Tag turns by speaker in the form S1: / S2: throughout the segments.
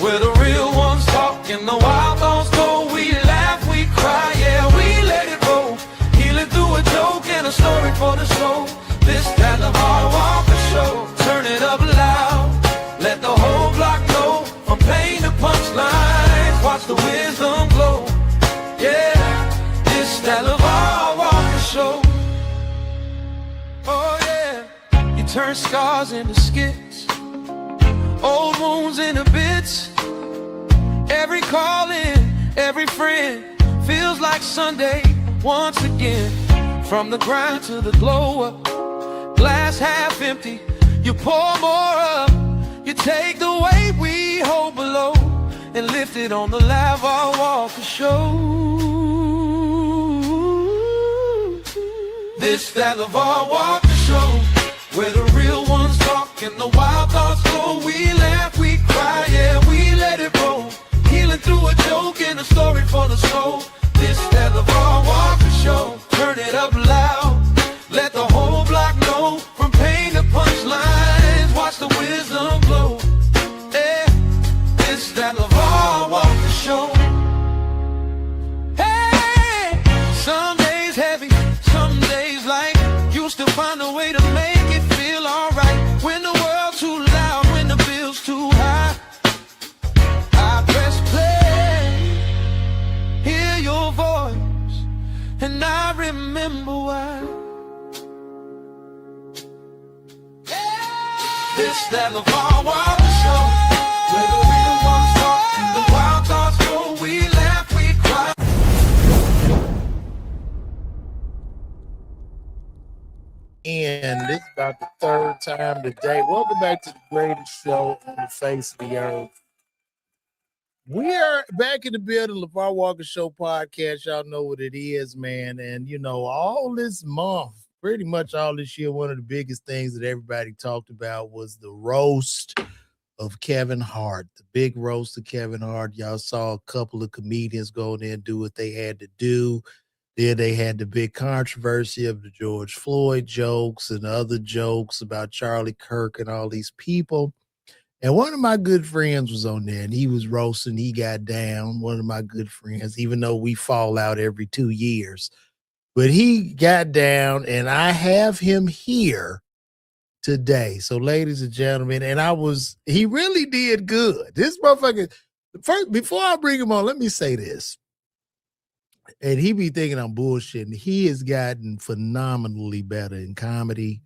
S1: where the real ones talk and the wild thoughts go. We laugh, we cry, yeah, we let it roll. Healing through a joke and a story for the soul. This that Lamar Walker show. Turn it up loud, let the whole block know. From pain to punchlines, watch the wisdom glow. Yeah, this that Lamar Walker show. Oh yeah, you turn scars into skits, old wounds into bits. Every call in, every friend feels like Sunday once again. From the grind to the glow up, glass half empty, you pour more up. You take the weight we hold below and lift it on the Lamar Walker show. This that Lamar Walker show, where the real ones talk and the wild thoughts go. We laugh, we cry, yeah, we let it roll. Healing through a joke and a story for the soul. This that Lamar Walker show. Turn it up loud, let the whole block know. From pain to punchlines, watch the wisdom glow. Yeah, this that Lamar Walker show. Hey, some days heavy, some days light. You still find a way to make it feel alright. When the world's too loud, when the bill's too high, I press play, hear your voice, and I remember why. This that Lamar Walker show, where the real ones talk and the wild thoughts go. We laugh, we cry.
S2: And this is about the third time today. Welcome back to the greatest show on the face of the earth. We are back in the building, Lamar Walker Show podcast. Y'all know what it is, man. And, you know, all this month, pretty much all this year, one of the biggest things that everybody talked about was the roast of Kevin Hart, the big roast of Kevin Hart. Y'all saw a couple of comedians go there and do what they had to do. Then they had the big controversy of the George Floyd jokes and other jokes about Charlie Kirk and all these people. And one of my good friends was on there and he was roasting. He got down, one of my good friends, even though we fall out every 2 years. But he got down and I have him here today. So, ladies and gentlemen, and he really did good. This motherfucker, first, before I bring him on, let me say this. And he be thinking I'm bullshitting. He has gotten phenomenally better in comedy.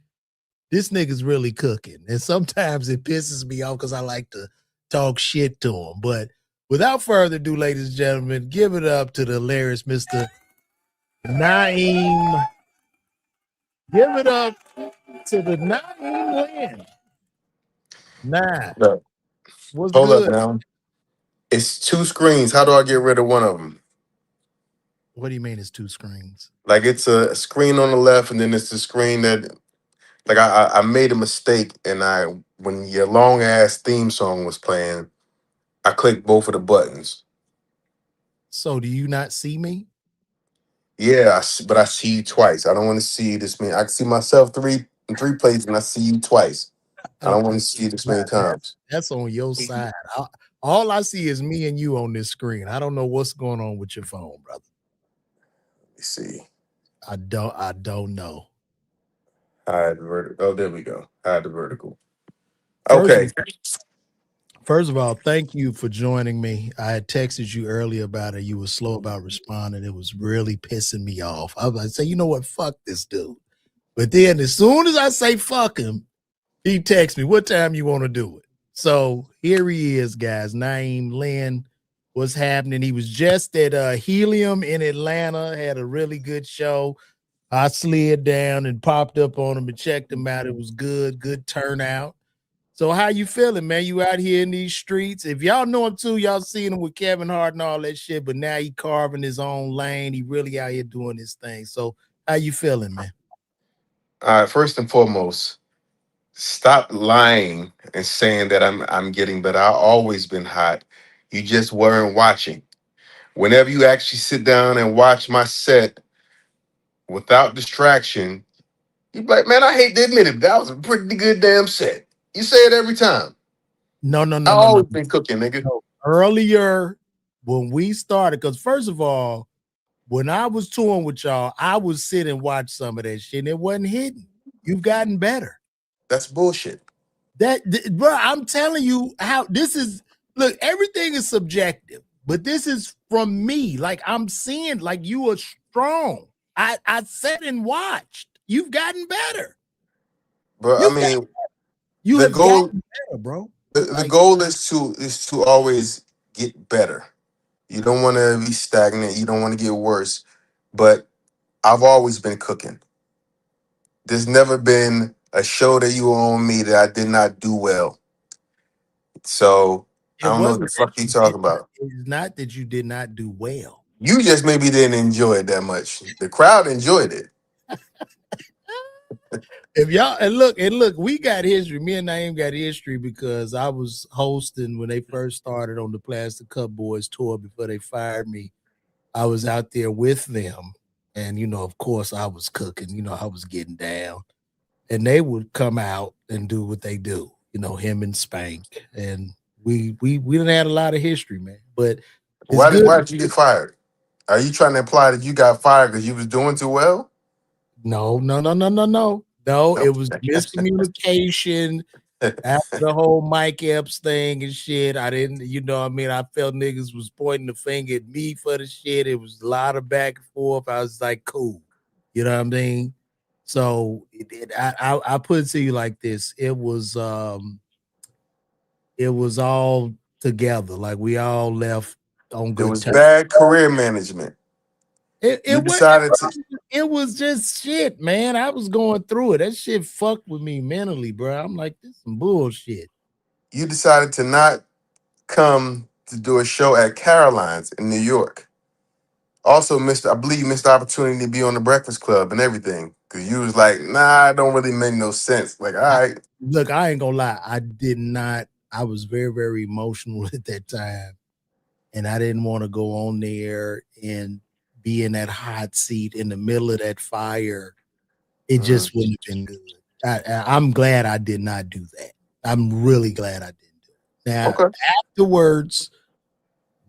S2: This nigga's really cooking. And sometimes it pisses me off because I like to talk shit to him. But without further ado, ladies and gentlemen, give it up to the hilarious Mr. Naim. Give it up to the Naim Lynn. Nah.
S3: No.
S2: What's
S3: Hold
S2: good?
S3: up now. It's two screens. How do I get rid of one of them?
S2: What do you mean it's two screens?
S3: Like it's a screen on the left, and then it's the screen that, like I made a mistake, and when your long ass theme song was playing, I clicked both of the buttons.
S2: So do you not see me?
S3: Yeah, but I see you twice. I don't want to see you this many. I can see myself in three places, and I see you twice. I don't want to see you this many times.
S2: That's on your side. All I see is me and you on this screen. I don't know what's going on with your phone, brother.
S3: Let me see.
S2: I don't know.
S3: Hide the vertical. Oh, there we go. Hide the vertical. Okay.
S2: First of all, thank you for joining me. I had texted you earlier about it. You were slow about responding. It was really pissing me off. I was like, say, you know what? Fuck this dude. But then as soon as I say fuck him, he texts me, what time you want to do it? So here he is, guys. Naim Lynn. What's happening? He was just at Helium in Atlanta, had a really good show. I slid down and popped up on him and checked him out. It was good turnout. So how you feeling, man? You out here in these streets? If y'all know him too, y'all seen him with Kevin Hart and all that shit, but now he carving his own lane. He really out here doing his thing. So how you feeling, man?
S3: All right, first and foremost, stop lying and saying that I'm getting better. I've always been hot. You just weren't watching. Whenever you actually sit down and watch my set without distraction, you be like, man, I hate to admit it, that was a pretty good damn set. You say it every time.
S2: No.
S3: I've always been cooking, nigga.
S2: earlier when we started, because first of all, when I was touring with y'all, I would sit and watch some of that shit, and it wasn't hitting. You've gotten better.
S3: That's bullshit.
S2: Bro, I'm telling you how this is. Look, everything is subjective, but this is from me. Like I'm seeing, like you are strong. I sat and watched. You've gotten better.
S3: But I
S2: You've got
S3: mean,
S2: you
S3: the
S2: have
S3: goal
S2: gotten better, bro.
S3: the
S2: Like
S3: goal is to always get better. You don't want to be stagnant. You don't want to get worse. But I've always been cooking. There's never been a show that you on me that I did not do well. So I
S2: it
S3: don't know what
S2: wasn't
S3: the
S2: that
S3: fuck you
S2: you did
S3: talking
S2: not.
S3: about.
S2: It's not that you did not do well.
S3: You just maybe didn't enjoy it that much. The crowd enjoyed it.
S2: If y'all and look, we got history. Me and Naim got history because I was hosting when they first started on the Plastic Cup Boys tour before they fired me. I was out there with them, and of course, I was cooking. I was getting down, and they would come out and do what they do. Him and Spank, and we done had a lot of history, man. But it's
S3: Why did
S2: good.
S3: why did you get fired? Are you trying to imply that you got fired because you was doing too well?
S2: No, no, no, no, no, no, no.
S3: No.
S2: It was miscommunication after the whole Mike Epps thing and shit. I didn't, I mean, I felt niggas was pointing the finger at me for the shit. It was a lot of back and forth. I was like, cool. You know what I mean? So I put it to you like this. It was all together. Like we all left on
S3: It
S2: good
S3: was
S2: terms.
S3: bad career management.
S2: It,
S3: You
S2: it wasn't
S3: decided to
S2: it was just shit, man. I was going through it. That shit fucked with me mentally, bro. I'm like, this is some bullshit.
S3: you decided to not come to do a show at Caroline's in New York. Also missed, I believe you missed the opportunity to be on the Breakfast Club and everything. Cause you was like, nah, it don't really make no sense. Like, all
S2: I,
S3: right,
S2: look, I ain't gonna lie. I did not. I was very, very emotional at that time, and I didn't want to go on there and be in that hot seat in the middle of that fire. It
S3: mhm,
S2: just wouldn't have been good. I'm glad I did not do that. I'm really glad I didn't do it. Now,
S3: okay.
S2: afterwards,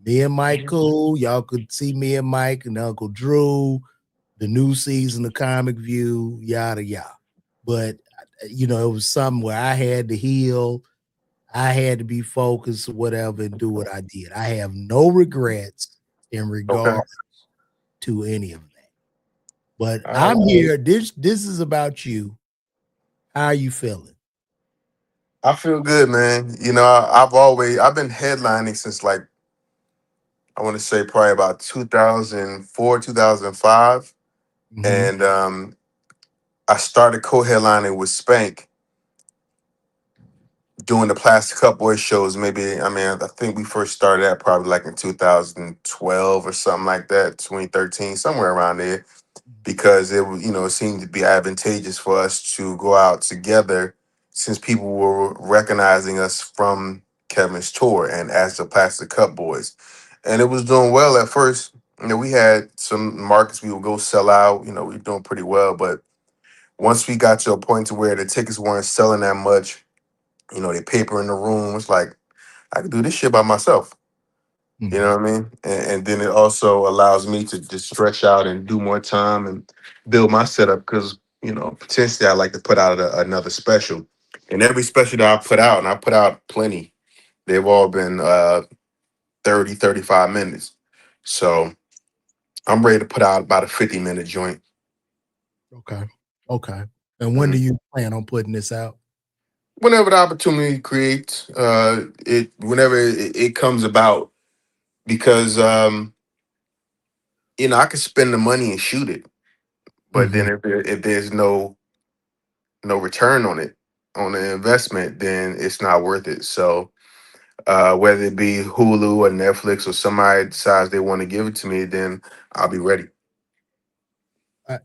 S2: me and Mike cool. Y'all could see me and Mike and Uncle Drew, the new season of Comic View, yada yada. But it was something where I had to heal. I had to be focused or whatever and do what I did. I have no regrets in
S3: Okay.
S2: regard to any of that. But
S3: All
S2: I'm
S3: right.
S2: here. This is about you. How are you feeling?
S3: I feel good, man. I've been headlining since like I want to say probably about 2004, 2005.
S2: Mm-hmm.
S3: And I started co-headlining with Spank doing the Plastic Cup Boy shows. Maybe I think we first started that probably like in 2012 or something like that, 2013, somewhere around there, because it seemed to be advantageous for us to go out together since people were recognizing us from Kevin's tour and as the Plastic Cup Boys, and it was doing well at first. We had some markets we would go sell out. We were doing pretty well, but once we got to a point to where the tickets weren't selling that much, they paper in the room. It's like I could do this shit by myself. You
S2: Mm-hmm.
S3: know what I mean? And then it also allows me to just stretch out and do more time and build my setup because potentially I like to put out another special. And every special that I put out, and I put out plenty, they've all been 30, 35 minutes. So I'm ready to put out about a 50-minute joint.
S2: Okay. Okay. And when do
S3: Mhm.
S2: you plan on putting this out?
S3: Whenever the opportunity creates, whenever it comes about, because I could spend the money and shoot it, but
S2: Mm-hmm.
S3: then if there's no return on the investment, then it's not worth it. So whether it be Hulu or Netflix or somebody decides they want to give it to me, then I'll be ready.
S2: I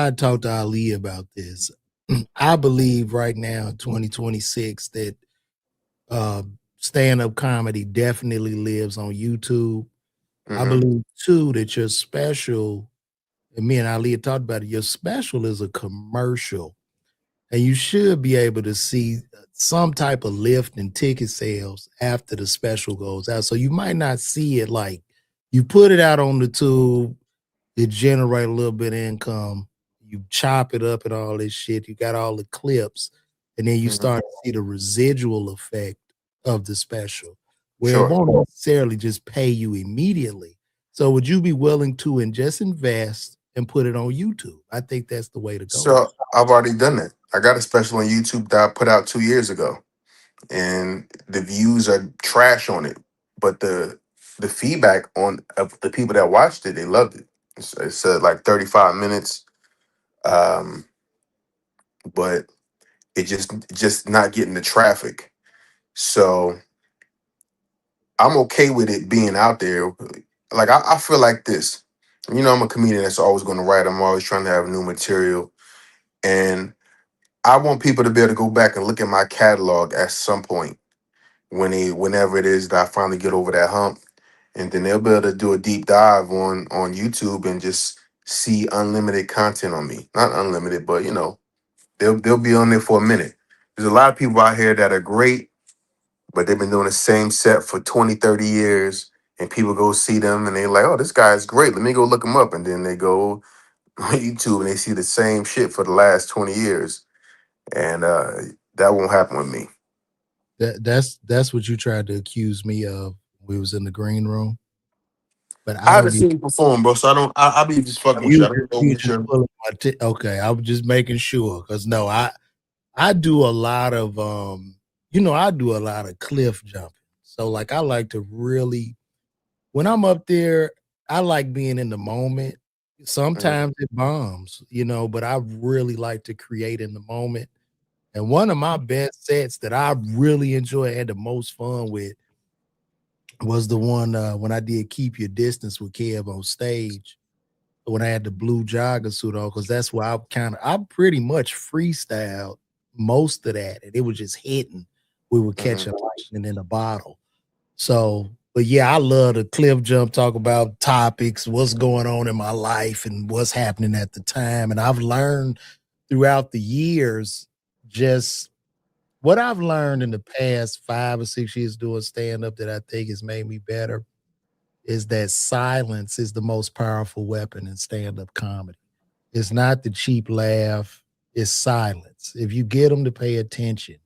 S2: had talked to Ali about this. I believe right now, 2026, that stand-up comedy definitely lives on YouTube. I
S3: Hmm.
S2: believe too that your special, and me and Ali had talked about it, your special is a commercial. and you should be able to see some type of lift in ticket sales after the special goes out. So you might not see it like you put it out on the tube, it generate a little bit of income. You chop it up and all this shit. You got all the clips, and then you
S3: Mhm.
S2: start to see the residual effect of the special, where it
S3: Sure.
S2: won't necessarily just pay you immediately. So would you be willing to just invest and put it on YouTube? I think that's the way to go.
S3: So I've already done that. I got a special on YouTube that I put out 2 years ago, and the views are trash on it. But the feedback on of the people that watched it, they loved it. It's like 35 minutes, um, but it just not getting the traffic. So I'm okay with it being out there. Like I feel like this. I'm a comedian that's always going to write. I'm always trying to have new material, and I want people to be able to go back and look at my catalog at some point whenever it is that I finally get over that hump, and then they'll be able to do a deep dive on YouTube and just see unlimited content on me. Not unlimited, but they'll be on there for a minute. There's a lot of people out here that are great, but they've been doing the same set for 20, 30 years, and people go see them and they're like, oh, this guy's great. Let me go look him up. And then they go on YouTube and they see the same shit for the last 20 years. And that won't happen with me.
S2: That's what you tried to accuse me of. We was in the green room, but I
S3: I haven't
S2: don't even.
S3: seen you perform, bro, so I don't. I be just fucking with you. I don't know
S2: You
S3: what
S2: just
S3: you're.
S2: pulling my okay. I was just making sure because no, I do a lot of I do a lot of cliff jumping. So like I like to really when I'm up there, I like being in the moment.
S3: Mhm,
S2: Sometimes it bombs, but I really like to create in the moment. And one of my best sets that I really enjoy had the most fun with was the one when I did Keep Your Distance with Kev on stage when I had the blue jogger suit on, because that's where I pretty much freestyled most of that, and it was just hitting. We were
S3: mhm.
S2: catching lightning in a bottle. So, but yeah, I love the cliff jump, talk about topics, what's going on in my life and what's happening at the time. And I've learned throughout the years just what I've learned in the past 5 or 6 years doing stand-up that I think has made me better is that silence is the most powerful weapon in stand-up comedy. It's not the cheap laugh, it's silence. If you get them to pay attention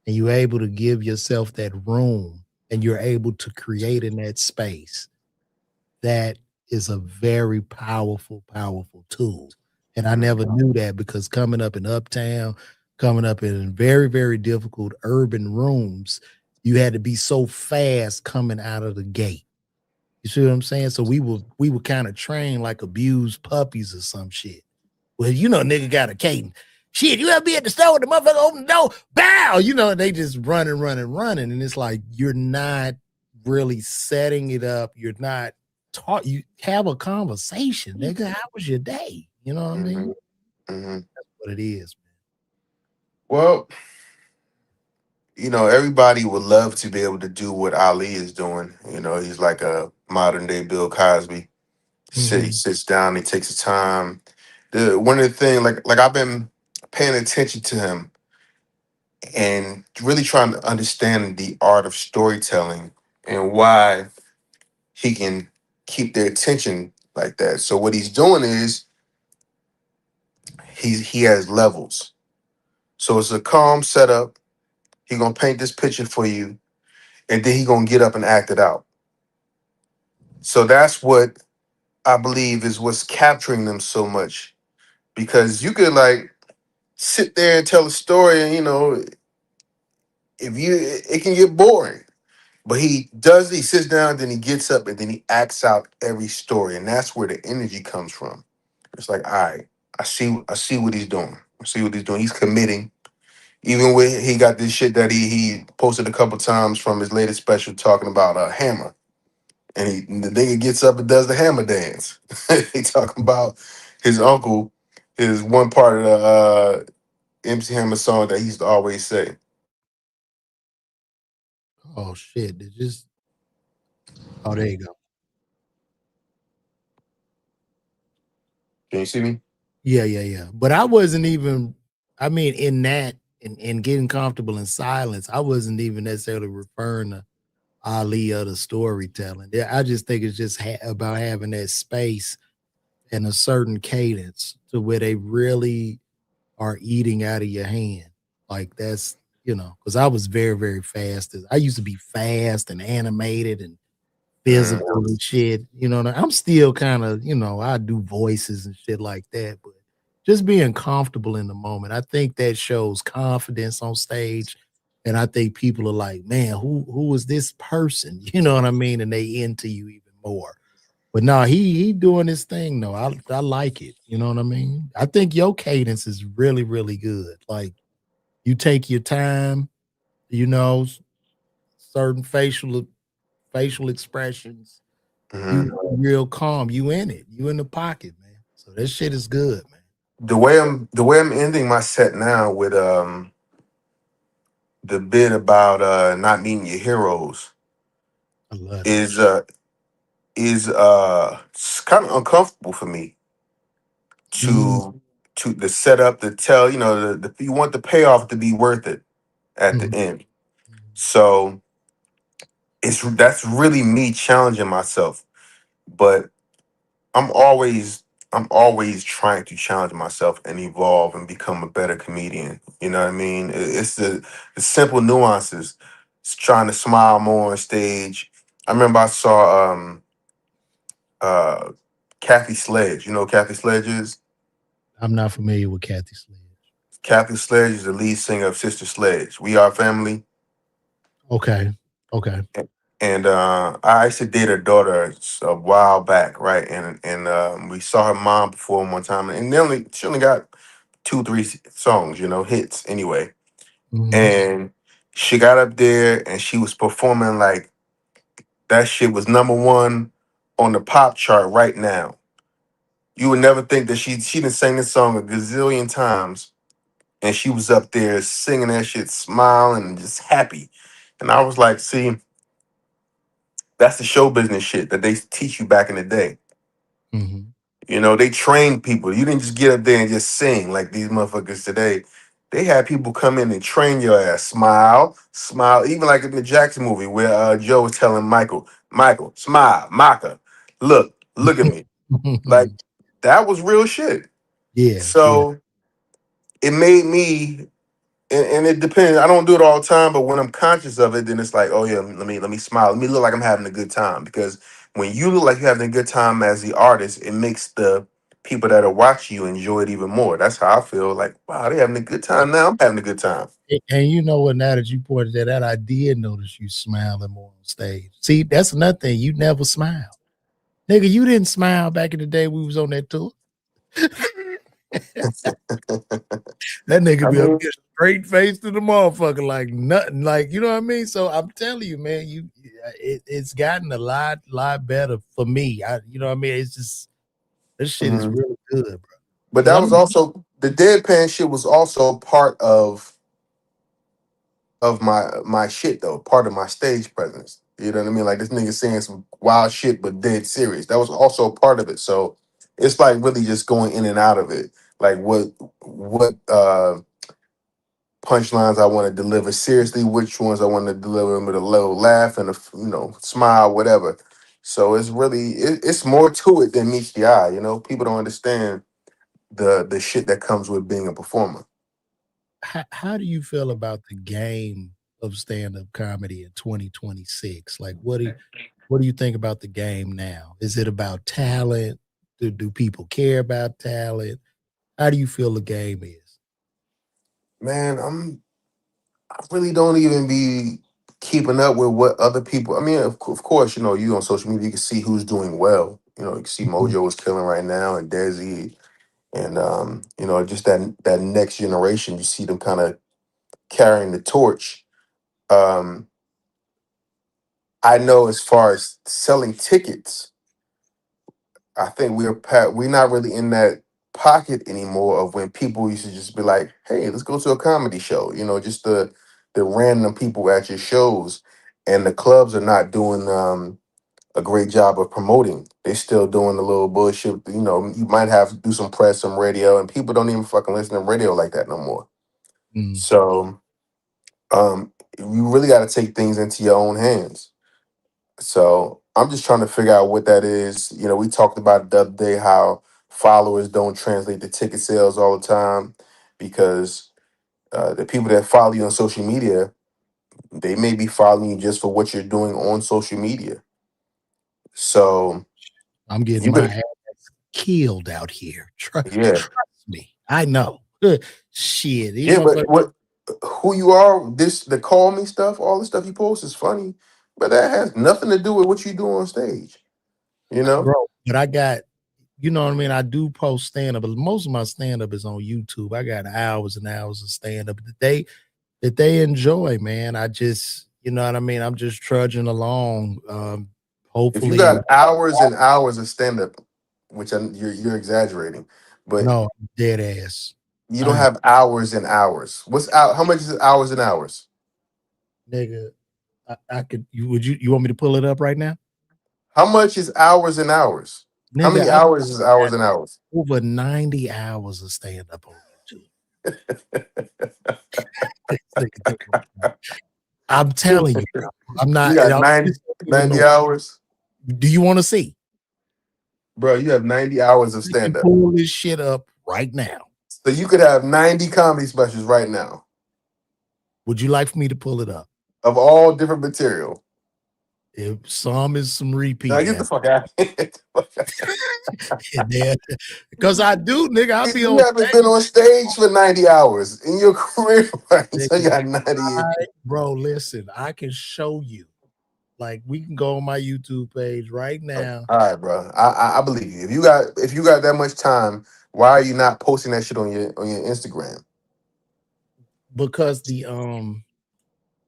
S2: and you're able to give yourself that room and you're able to create in that space, that is a very powerful, powerful tool. And I never knew that because coming up in Uptown, coming up in very, very difficult urban rooms, you had to be so fast coming out of the gate. You see what I'm saying? So we were kind of trained like abused puppies or some shit. Well, nigga got a cadence. Shit, you ever be at the store with the motherfucker open the door? Bow! They just running, running, running. And it's like you're not really setting it up. You're not taught. You have a conversation, nigga. How was your day? You know what I mean?
S3: Mhm, mhm.
S2: That's what it is,
S3: Well, everybody would love to be able to do what Ali is doing. He's like a modern day Bill Cosby. He
S2: man.
S3: sits down, he takes his time. The one of the things, like I've been paying attention to him and really trying to understand the art of storytelling and why he can keep their attention like that. So what he's doing is he has levels. So it's a calm setup. He gonna paint this picture for you, and then he gonna get up and act it out. So that's what I believe is what's capturing them so much, because you could like sit there and tell a story, and if you it can get boring. But he sits down, then he gets up, and then he acts out every story, and that's where the energy comes from. It's like, all right, I see what he's doing. I see what he's doing. He's committing. Even with he got this shit that he posted a couple times from his latest special talking about a hammer. And the nigga gets up and does the hammer dance. He talking about his uncle, his one part of the MC Hammer song that he used to always say.
S2: Oh shit. Oh, there you go.
S3: Can you see me?
S2: Yeah, yeah, yeah. But I wasn't even I mean, in that and getting comfortable in silence, I wasn't even necessarily referring to Ali or the storytelling. Yeah, I just think it's just about having that space and a certain cadence to where they really are eating out of your hand. Like that's because I was very, very fast. I used to be fast and animated and physical
S3: Mhm.
S2: and shit. I'm still kind of, I do voices and shit like that, but just being comfortable in the moment. I think that shows confidence on stage. And I think people are like, man, who is this person? You know what I mean? And they into you even more. But no, he doing his thing though. I like it. You know what I mean? I think your cadence is really, really good. Like you take your time, you know, certain facial expressions. You
S3: Mhm.
S2: real calm. You in it. You in the pocket, man. So that shit is good, man.
S3: The way I'm ending my set now with the bit about not meeting your heroes
S2: I love that
S3: is
S2: shit.
S3: it's kind of uncomfortable for me
S2: Mm,
S3: to the setup to tell you want the payoff to be worth it at the
S2: mhm,
S3: end.
S2: mhm.
S3: So that's really me challenging myself. But I'm always I'm always trying to challenge myself and evolve and become a better comedian. You know what I mean? It's the simple nuances. It's trying to smile more on stage. I remember I saw uh Kathy Sledge. You know who Kathy Sledge is?
S2: I'm not familiar with Kathy Sledge.
S3: Kathy Sledge is the lead singer of Sister Sledge. We Are Family.
S2: Okay. Okay.
S3: And I used to date her daughter a while back, right? And we saw her mom perform one time, and she only got two, three songs, hits anyway.
S2: Mhm.
S3: And she got up there and she was performing like that shit was number one on the pop chart right now. You would never think that she done sang this song a gazillion times, and she was up there singing that shit, smiling and just happy. And I was like, see, that's the show business shit that they teach you back in the day.
S2: Mhm.
S3: They trained people. You didn't just get up there and just sing like these motherfuckers today. They had people come in and train your ass. Smile, smile. Even like in the Jackson movie where Joe was telling Michael, smile, Maka, look at me. Like that was real shit.
S2: Yeah. Yeah.
S3: So it made me and it depends. I don't do it all the time, but when I'm conscious of it, then it's like, oh yeah, let me smile. Let me look like I'm having a good time. Because when you look like you're having a good time as the artist, it makes the people that are watching you enjoy it even more. That's how I feel. Like, wow, they're having a good time now. I'm having a good time.
S2: And you know what? Now that you pointed that out, I did notice you smiling more on stage. See, that's another thing. You never smile, nigga. You didn't smile back in the day we was on that tour. That nigga
S3: I
S2: be up
S3: mean,
S2: here straight face to the motherfucker like nothing. Like, you know what I mean? So I'm telling you, man, it's gotten a lot better for me. You know what I mean? It's just this shit is
S3: mhm.
S2: really good, bro.
S3: But
S2: Cause
S3: that
S2: I'm
S3: was also the deadpan shit was also part of my shit though, part of my stage presence. You know what I mean? Like this nigga saying some wild shit but dead serious. That was also part of it. So it's like really just going in and out of it. Like what punchlines I want to deliver seriously, which ones I want to deliver with a little laugh and a smile, whatever. So it's really it's more to it than meets the eye. People don't understand the shit that comes with being a performer.
S2: how do you feel about the game of stand-up comedy in 2026? Like what do you think about the game now? Is it about talent? Do people care about talent? How do you feel the game is?
S3: Man, I really don't even be keeping up with what other people. I mean, of course, you on social media, you can see who's doing well. You can see
S2: Mhm.
S3: Mojo is killing right now, and Desi, and just that next generation. You see them kind of carrying the torch. Um, I know as far as selling tickets, I think we're not really in that pocket anymore of when people used to just be like, "Hey, let's go to a comedy show." Just the random people at your shows, and the clubs are not doing a great job of promoting. They're still doing the little bullshit. You might have to do some press, some radio, and people don't even fucking listen to radio like that no more.
S2: Mm.
S3: So you really got to take things into your own hands. So I'm just trying to figure out what that is. You know, we talked about it the other day how followers don't translate to ticket sales all the time because the people that follow you on social media, they may be following you just for what you're doing on social media. So
S2: I'm getting
S3: you
S2: my
S3: could,
S2: ass killed out here.
S3: yeah,
S2: Trust me. I know. Shit. These
S3: yeah. But
S2: motherfuckers,
S3: what, who you are, this the call me stuff, all the stuff you post is funny, but that has nothing to do with what you do on stage. You know,
S2: bro. But I got, you know what I mean? I do post stand-up, but most of my stand-up is on YouTube. I got hours and hours of stand-up that they enjoy, man. I just, you know what I mean? I'm just trudging along.
S3: if you
S2: Hopefully,
S3: got hours and hours of stand up, which you're exaggerating, but
S2: no, I'm dead ass.
S3: you don't
S2: I am,
S3: have hours and hours. What's out? How much is hours and hours?
S2: nigga. I could you want me to pull it up right now?
S3: How much is hours and hours? How
S2: Nigga,
S3: many
S2: I
S3: hours is hours
S2: got
S3: and hours?
S2: over 90 hours of stand-up on YouTube. This nigga think I'm telling you, bro. I'm
S3: You
S2: not, and
S3: got
S2: I'm
S3: 90 hours,
S2: do you want to see?
S3: bro. You have 90 hours of
S2: I can
S3: stand up,
S2: pull this shit up right now.
S3: so you could have 90 comedy specials right now
S2: Would you like for me to pull it up?
S3: of all different material.
S2: If some is some
S3: Now
S2: repeat
S3: get the
S2: after,
S3: fuck out.
S2: because I do, nigga. I'll be
S3: You
S2: on
S3: haven't been on stage for 90 hours in your career, right?
S2: stage,
S3: So you
S2: nigga.
S3: got 90.
S2: Bro, listen, I can show you. Like, we can go on my YouTube page right
S3: All
S2: now
S3: right, bro. I believe you. If you got that much time, why are you not posting that shit on your Instagram?
S2: because the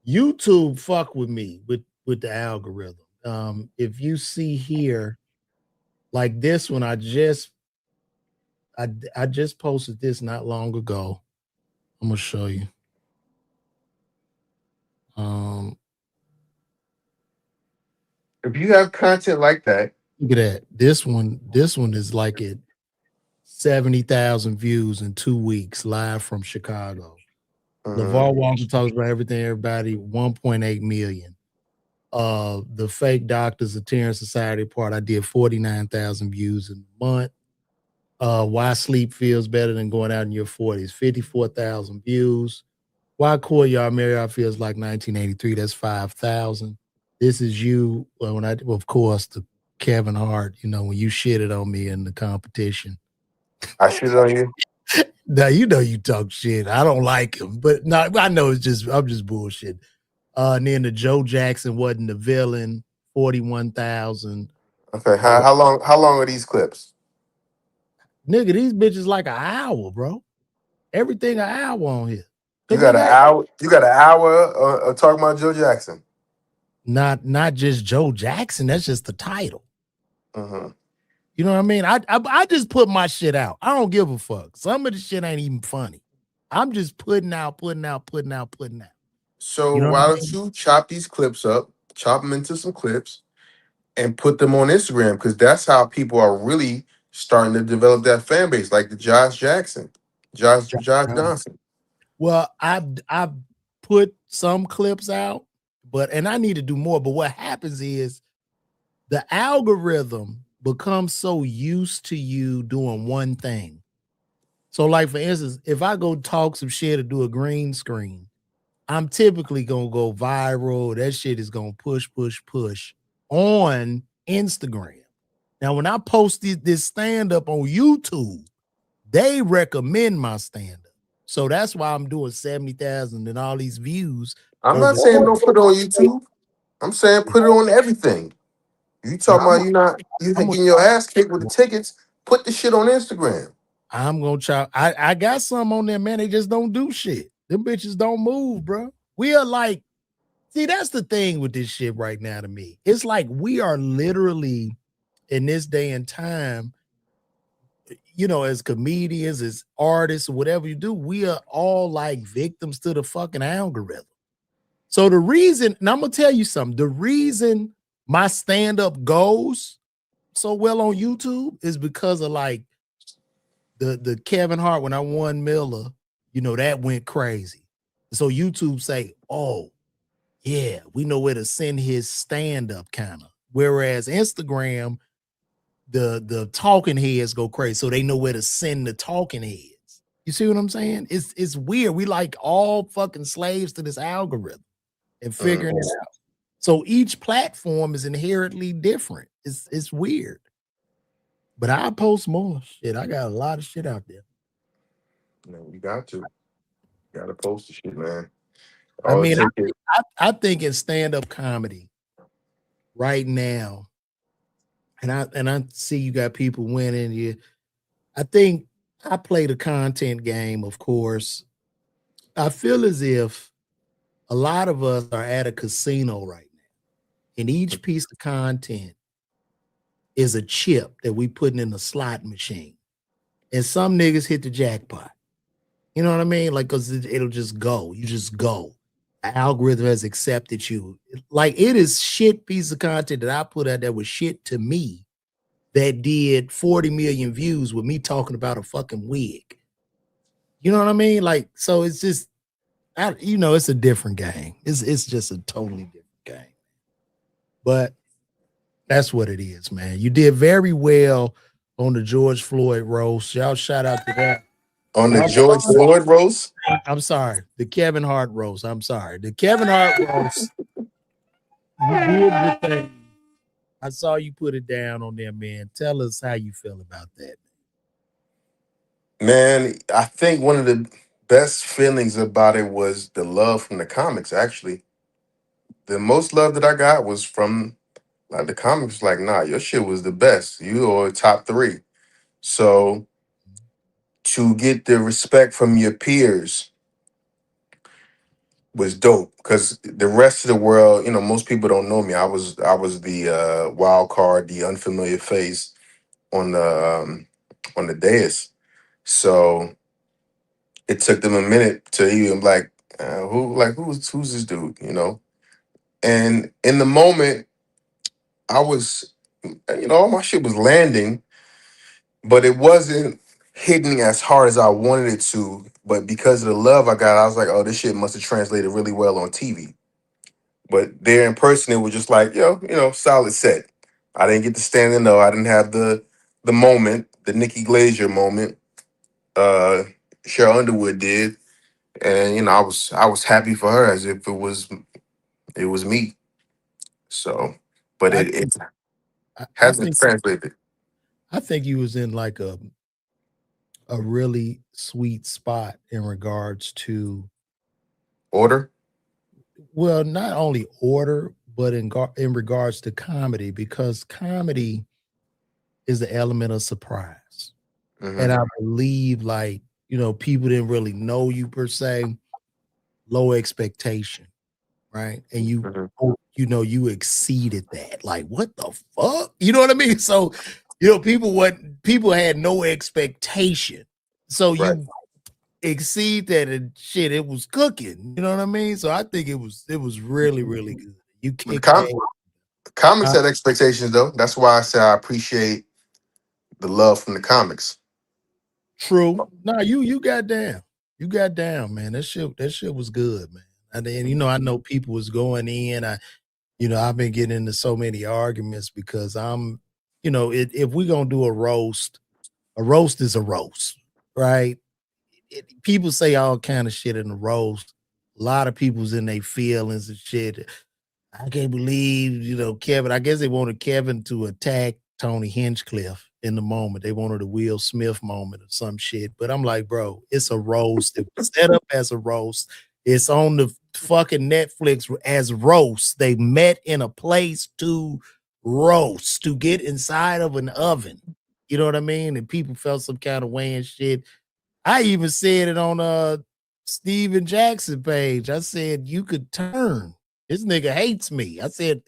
S2: YouTube fuck with me with the algorithm. If you see here, like this one, I just posted this not long ago. I'm gonna show you. Um,
S3: If you have content like that,
S2: Look at that. This one is like at 70,000 views in 2 weeks, live from Chicago.
S3: mhm,
S2: LeVar Walton talks about everything, everybody, 1.8 million. The fake doctors, the Terrence Society part, I did 49,000 views in a month. Why sleep feels better than going out in your 40s, 54,000 views. Why Courtyard Marriott feels like 1983, that's 5,000. This is you. Well, of course, the Kevin Hart, when you shitted on me in the competition.
S3: I shit on you.
S2: Now, you talk shit. I don't like him, but no, I know I'm just bullshit. And then the Joe Jackson wasn't the villain, 41,000.
S3: Okay, how long are these clips?
S2: Nigga, these bitches like an hour, bro. Everything an hour on here.
S3: You
S2: Cause
S3: got an
S2: nigga,
S3: hour. You got an hour talking about Joe Jackson.
S2: not just Joe Jackson. That's just the title.
S3: Hmm.
S2: You know what I mean? I just put my shit out. I don't give a fuck. Some of the shit ain't even funny. I'm just putting out.
S3: So
S2: You know what
S3: why
S2: I
S3: don't
S2: mean?
S3: you chop these clips up, chop them into some clips, and put them on Instagram? Because that's how people are really starting to develop that fan base, like the Josh Jackson, Josh Johnson.
S2: Well, I've put some clips out, and I need to do more. But what happens is the algorithm becomes so used to you doing one thing. So, like for instance, if I go talk some shit or do a green screen, I'm typically gonna go viral. That shit is gonna push on Instagram. Now, when I post this stand-up on YouTube, they recommend my stand-up. So that's why I'm doing 70,000 and all these views
S3: I'm
S2: over.
S3: not saying don't put it on YouTube. I'm saying put it on everything. You talking
S2: Now
S3: about you
S2: I'm gonna
S3: getting your ass kicked with the tickets? Put the shit on Instagram.
S2: I'm gonna try. I got some on there, man. They just don't do shit. Them bitches don't move, bro. We are like, see, that's the thing with this shit right now to me. It's like we are literally in this day and time, as comedians, as artists, whatever you do, we are all like victims to the fucking algorithm. So the reason, and I'm gonna tell you something, the reason my stand-up goes so well on YouTube is because of like the Kevin Hart when I won Miller. that went crazy. So YouTube say, oh, yeah, we know where to send his stand-up kind of. Whereas Instagram, the talking heads go crazy. So they know where to send the talking heads. You see what I'm saying? It's weird. We like all fucking slaves to this algorithm and figuring it out. So each platform is inherently different. It's weird. But I post more shit. I got a lot of shit out there.
S3: No, you got to. You got to post the shit, man.
S2: I
S3: Oh,
S2: mean,
S3: take it.
S2: I think in stand-up comedy right now, and I see you got people winning. I think I play the content game, of course. I feel as if a lot of us are at a casino right now, and each piece of content is a chip that we putting in a slot machine. And some niggas hit the jackpot. You know what I mean? Like, cause it'll just go. You just go. The algorithm has accepted you. Like, it is shit piece of content that I put out there was shit to me that did 40 million views with me talking about a fucking wig. You know what I mean? Like, so it's just, it's a different game. It's just a totally different game. But that's what it is, man. You did very well on the George Floyd roast. Y'all shout out to that.
S3: On the George Floyd roast?
S2: I'm sorry. The Kevin Hart roast. I'm sorry. The Kevin Hart roast. You did the thing. I saw you put it down on there, man. Tell us how you feel about that.
S3: Man, I think one of the best feelings about it was the love from the comics, actually. The most love that I got was from like the comics, like, nah, your shit was the best. You are top three. So to get the respect from your peers was dope because the rest of the world, most people don't know me. I was the wild card, the unfamiliar face on the dais. So it took them a minute to even like who's this dude, And in the moment, I was, all my shit was landing, but it wasn't hitting as hard as I wanted it to. But because of the love I got, I was like, oh, this shit must have translated really well on TV. But there in person, it was just like, solid set. I didn't get to stand in though. I didn't have the moment, the Nikki Glazier moment. Uh Cheryl Underwood did. And I was happy for her as if it was me. So but
S2: I
S3: it
S2: I, I
S3: hasn't
S2: think
S3: translated.
S2: I think you was in like a really sweet spot in regards to,
S3: Order?
S2: well, not only order, but in regards to comedy, because comedy is the element of surprise. And
S3: Hmm.
S2: I believe, like, people didn't really know you per se, low expectation, right? And
S3: Hmm.
S2: you exceeded that. Like, what the fuck? You know what I mean? So, people had no expectation. So
S3: Right.
S2: you exceed that and shit, it was cooking. You know what I mean? So I think it was really, really good. You
S3: But
S2: kicked ass.
S3: comics
S2: Uh,
S3: had expectations though. That's why I say I appreciate the love from the comics.
S2: True. No, you got down. You got down, man. That shit was good, man. And then, I know people was going in. I've been getting into so many arguments because if we're gonna do a roast is a roast, right? People say all kind of shit in the roast. A lot of people's in their feelings and shit. I can't believe, Kevin. I guess they wanted Kevin to attack Tony Hinchcliffe in the moment. They wanted a Will Smith moment or some shit. But I'm like, bro, it's a roast. It was set up as a roast. It's on the fucking Netflix as roast. They met in a place to roast, to get inside of an oven. You know what I mean? And people felt some kind of way and shit. I even said it on Steven Jackson page. I said you could turn. This nigga hates me. I said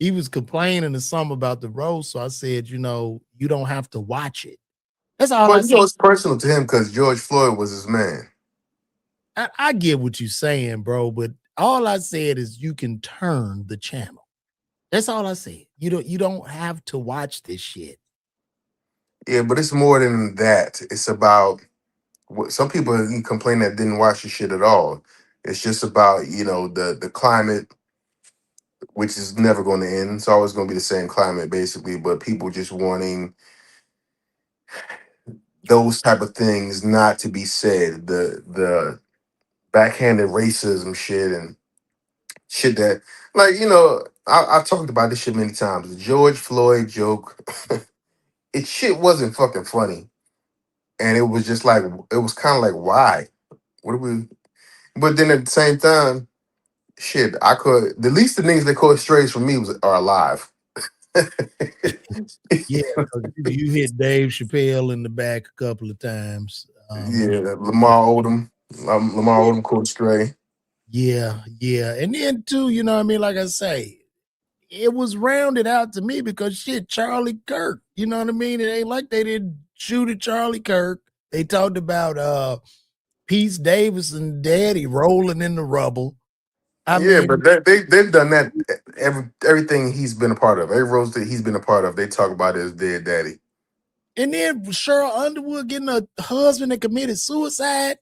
S2: he was complaining to some about the roast. So I said, you don't have to watch it. That's all I
S3: Well,
S2: said.
S3: it's personal to him because George Floyd was his man.
S2: I get what you're saying, bro, but all I said is you can turn the channel. That's all I said. You don't have to watch this shit.
S3: Yeah, but it's more than that. It's about Some people complain that didn't watch the shit at all. It's just about the climate, which is never going to end. It's always going to be the same climate basically, but people just wanting those type of things not to be said. The backhanded racism shit and shit that like I've talked about this shit many times. The George Floyd joke, it shit wasn't fucking funny, and it was just like it was kind of like why? What do we? But then at the same time, shit, I could the least the niggas that caught strays from me are alive.
S2: Yeah, 'cause you hit Dave Chappelle in the back a couple of times.
S3: Yeah, Lamar Odom, Lamar Odom caught stray.
S2: Yeah, yeah. And then too, you know what I mean? Like I say, it was rounded out to me because shit, Charlie Kirk. You know what I mean? It ain't like they didn't shoot at Charlie Kirk. They talked about Pete Davidson daddy rolling in the rubble. I
S3: Yeah,
S2: mean,
S3: but they've done that everything he's been a part of. Every rose that he's been a part of, they talk about his dead daddy.
S2: and then Cheryl Underwood getting a husband that committed suicide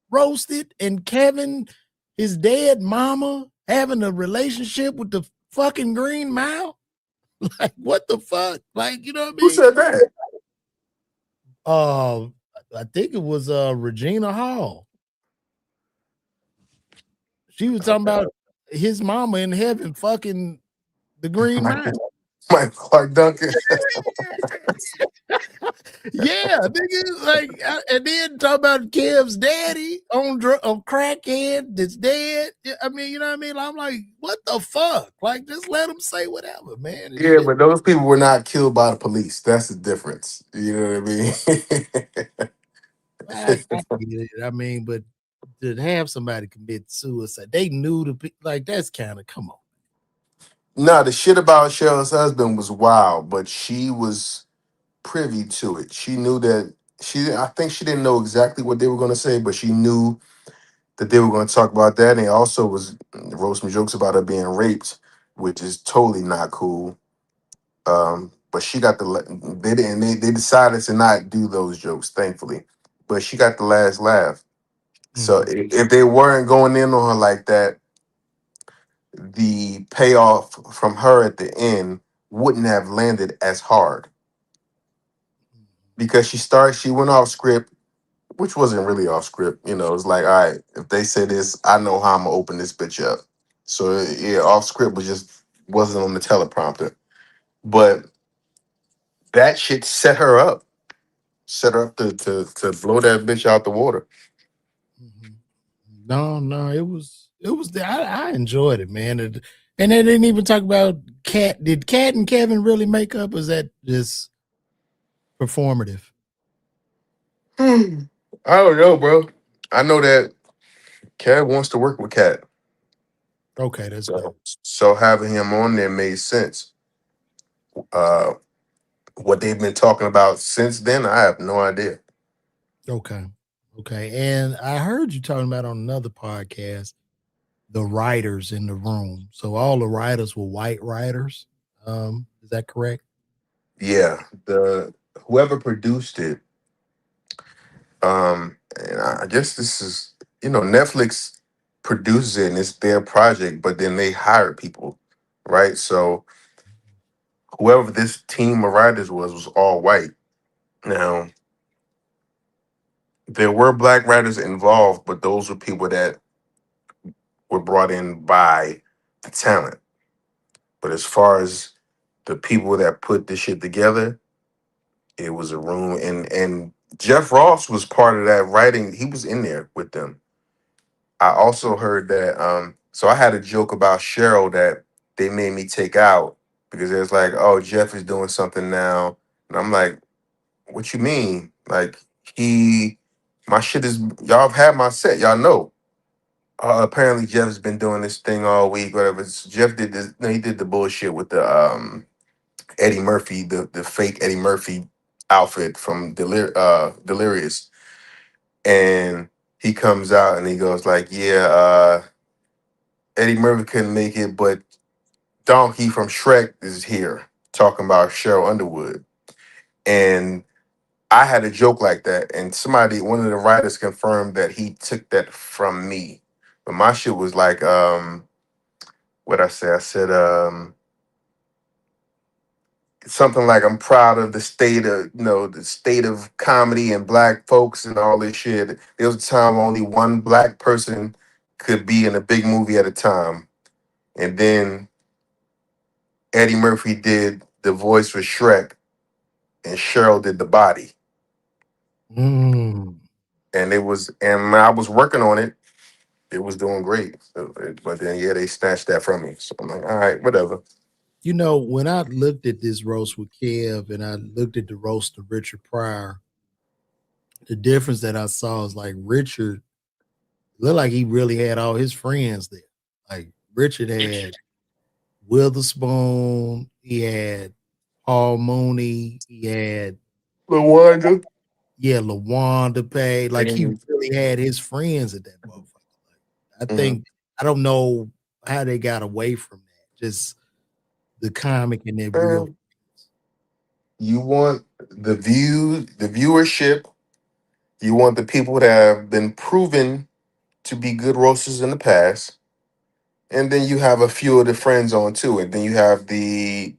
S2: roasted, and Kevin, his dead mama, having a relationship with the fucking Green Mile. Like, what the fuck? Like, you know what I
S3: Who
S2: mean?
S3: said that?
S2: Uh, I think it was Regina Hall. She was talking about his mama in heaven fucking the Green
S3: Mike,
S2: Mile.
S3: Mike Clark Duncan.
S2: Yeah, nigga, like, and then talk about Kev's daddy on crackhead that's dead. I mean, you know what I mean? I'm like, what the fuck? Like, just let him say whatever, man.
S3: Yeah, but those people were not killed by the police. That's the difference. You know what I mean?
S2: I get it. I mean, but to have somebody commit suicide, they knew like that's kind of come on.
S3: No, the shit about Cheryl's husband was wild, but she was privy to it. She knew that I think she didn't know exactly what they were going to say, but she knew that they were going to talk about that. And they also wrote some jokes about her being raped, which is totally not cool. But she got they didn't they decided to not do those jokes, thankfully. But she got the last laugh. So
S2: Mhm,
S3: if they weren't going in on her like that, the payoff from her at the end wouldn't have landed as hard because she went off script, which wasn't really off script. It's like, all right, if they say this, I know how I'm gonna open this bitch up. So yeah, off script wasn't on the teleprompter, but that shit set her up to blow that bitch out the water.
S2: mhm. No, it was. I enjoyed it, man. And they didn't even talk about Cat. Did Cat and Kevin really make up? Or is that just performative?
S3: I don't know, bro. I know that Cat wants to work with Cat,
S2: Okay, that's good.
S3: so having him on there made sense. Uh, what they've been talking about since then, I have no idea.
S2: Okay, okay. And I heard you talking about on another podcast the writers in the room. So all the writers were white writers. Is that correct?
S3: Yeah, the whoever produced it, and I guess this is Netflix produces it and it's their project, but then they hire people, right? So whoever this team of writers was all white. Now there were black writers involved, but those were people that were brought in by the talent. But as far as the people that put this shit together, it was a room, and Jeff Ross was part of that writing. He was in there with them. I also heard that. So I had a joke about Cheryl that they made me take out because it was like, "Oh, Jeff is doing something now," and I'm like, "What you mean? Like my shit is y'all have had my set, y'all know." Apparently Jeff's been doing this thing all week, whatever. Jeff did this. No, he did the bullshit with the Eddie Murphy, the fake Eddie Murphy outfit from Delirious, and he comes out and he goes like, "Yeah, Eddie Murphy couldn't make it, but Donkey from Shrek is here talking about Cheryl Underwood." And I had a joke like that, and one of the writers confirmed that he took that from me. But my shit was like, what I say? I said, something like, I'm proud of the state of, the state of comedy and black folks and all this shit. There was a time only one black person could be in a big movie at a time, and then Eddie Murphy did the voice for Shrek, and Cheryl did the body.
S2: Mm.
S3: And I was working on it. It was doing great. But then, yeah, they snatched that from me. So I'm like, all right, whatever.
S2: You know, when I looked at this roast with Kev and I looked at the roast of Richard Pryor, the difference that I saw is like Richard looked like he really had all his friends there. Like Richard had Witherspoon, he had Paul Mooney, he had
S3: LaWanda.
S2: LaWanda Pay. Like he
S3: Mhm.
S2: really had his friends at that motherfucker. Like, I
S3: Mhm.
S2: think I don't know how they got away from that. Just the comic and their real
S3: Um, you want the viewership. You want the people that have been proven to be good roasters in the past, and then you have a few of the friends on too, and then you have the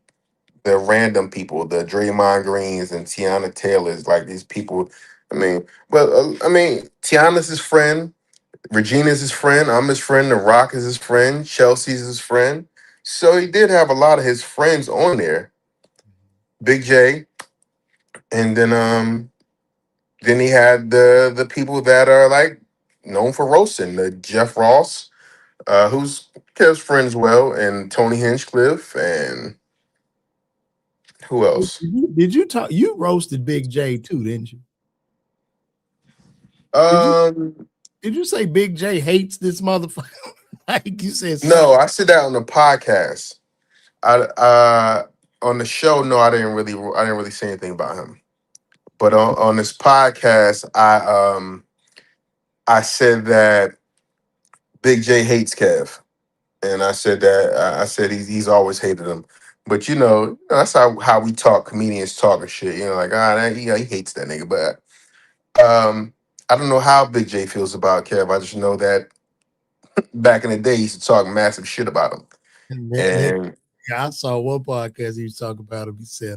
S3: random people, the Draymond Greens and Tiana Taylors, like these people. I mean, Tiana's his friend, Regina's his friend, I'm his friend, The Rock is his friend, Chelsea's his friend. So he did have a lot of his friends on there. Big J, and then he had the people that are like known for roasting, the Jeff Ross, who's Kev's friend as well, and Tony Hinchcliffe, and who else?
S2: Did you talk? You roasted Big J too, didn't you? Did you
S3: Um,
S2: did you say Big J hates this motherfucker? Like you said something.
S3: no, I said that on the podcast. On the show, no, I didn't really say anything about him. But on this podcast, I said that Big J hates Kev, and I said he's always hated him. But that's how we talk, comedians talk and shit. Like he hates that nigga. But I don't know how Big J feels about Kev. I just know that back in the day, he used to talk massive shit about him.
S2: And then
S3: And
S2: yeah, I saw one podcast he was talking about him. He said,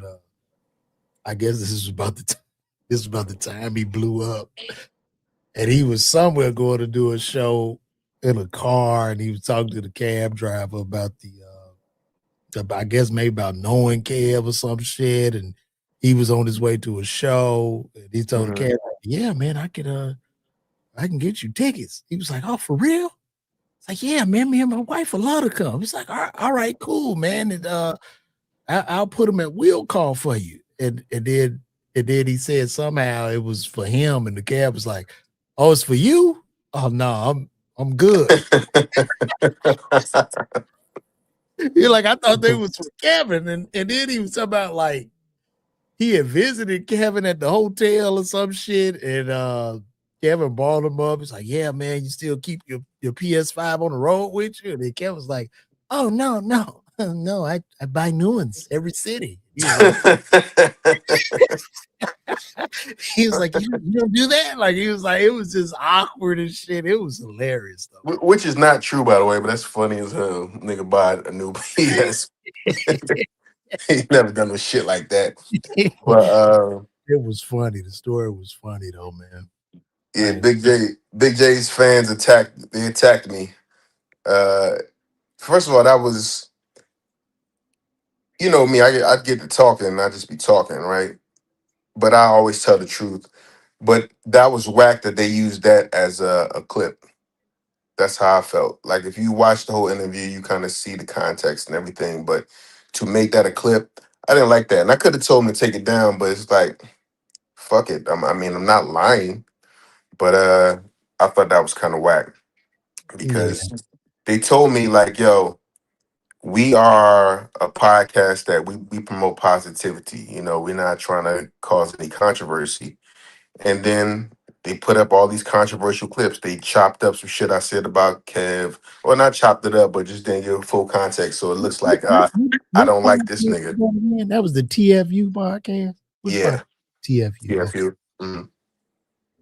S2: I guess this is about the time he blew up. And he was somewhere going to do a show in a car, and he was talking to the cab driver about I guess maybe about knowing Kev or some shit. And he was on his way to a show, and he told the
S3: mhm.
S2: cab, "Yeah, man, I can get you tickets." He was like, "Oh, for real?" It's like, "Yeah, man, me and my wife would love to come." He's like, all right, cool, man. And I'll put them at will call for you. And then he said somehow it was for him, and the cab was like, "Oh, it's for you? Oh no, I'm good." You're like, I thought they was for Kevin, and then he was talking about like he had visited Kevin at the hotel or some shit, and Kevin brought him up. He's like, "Yeah, man, you still keep your PS5 on the road with you?" And then Kevin was like, "Oh no, no, no, I buy new ones every city." He was like, he was like, you don't do that? Like he was like, it was just awkward and shit. It was hilarious though.
S3: Which is not true, by the way, but that's funny as hell. Nigga buy a new PS. He never done no shit like that. But
S2: It was funny. The story was funny though, man.
S3: yeah,
S2: Like,
S3: Big J's fans attacked me. Uh, First of all, that was, me. I get to talking, and I just be talking, right? But I always tell the truth. But that was whack that they used that as a clip. That's how I felt. Like if you watch the whole interview, you kind of see the context and everything. But to make that a clip, I didn't like that. And I could have told him to take it down, but it's like, fuck it. I'm not lying, but I thought that was kind of whack
S2: yeah,
S3: because they told me like, yo, we are a podcast that we promote positivity. We're not trying to cause any controversy. And then they put up all these controversial clips. They chopped up some shit I said about Kev. Well, not chopped it up, but just didn't give full context. So it looks like I
S2: what
S3: don't like
S2: podcast
S3: this
S2: was
S3: nigga.
S2: that again? That was the TFU podcast. Which part?
S3: Yeah.
S2: TFU.
S3: Yeah,
S2: Okay.
S3: few. Mm.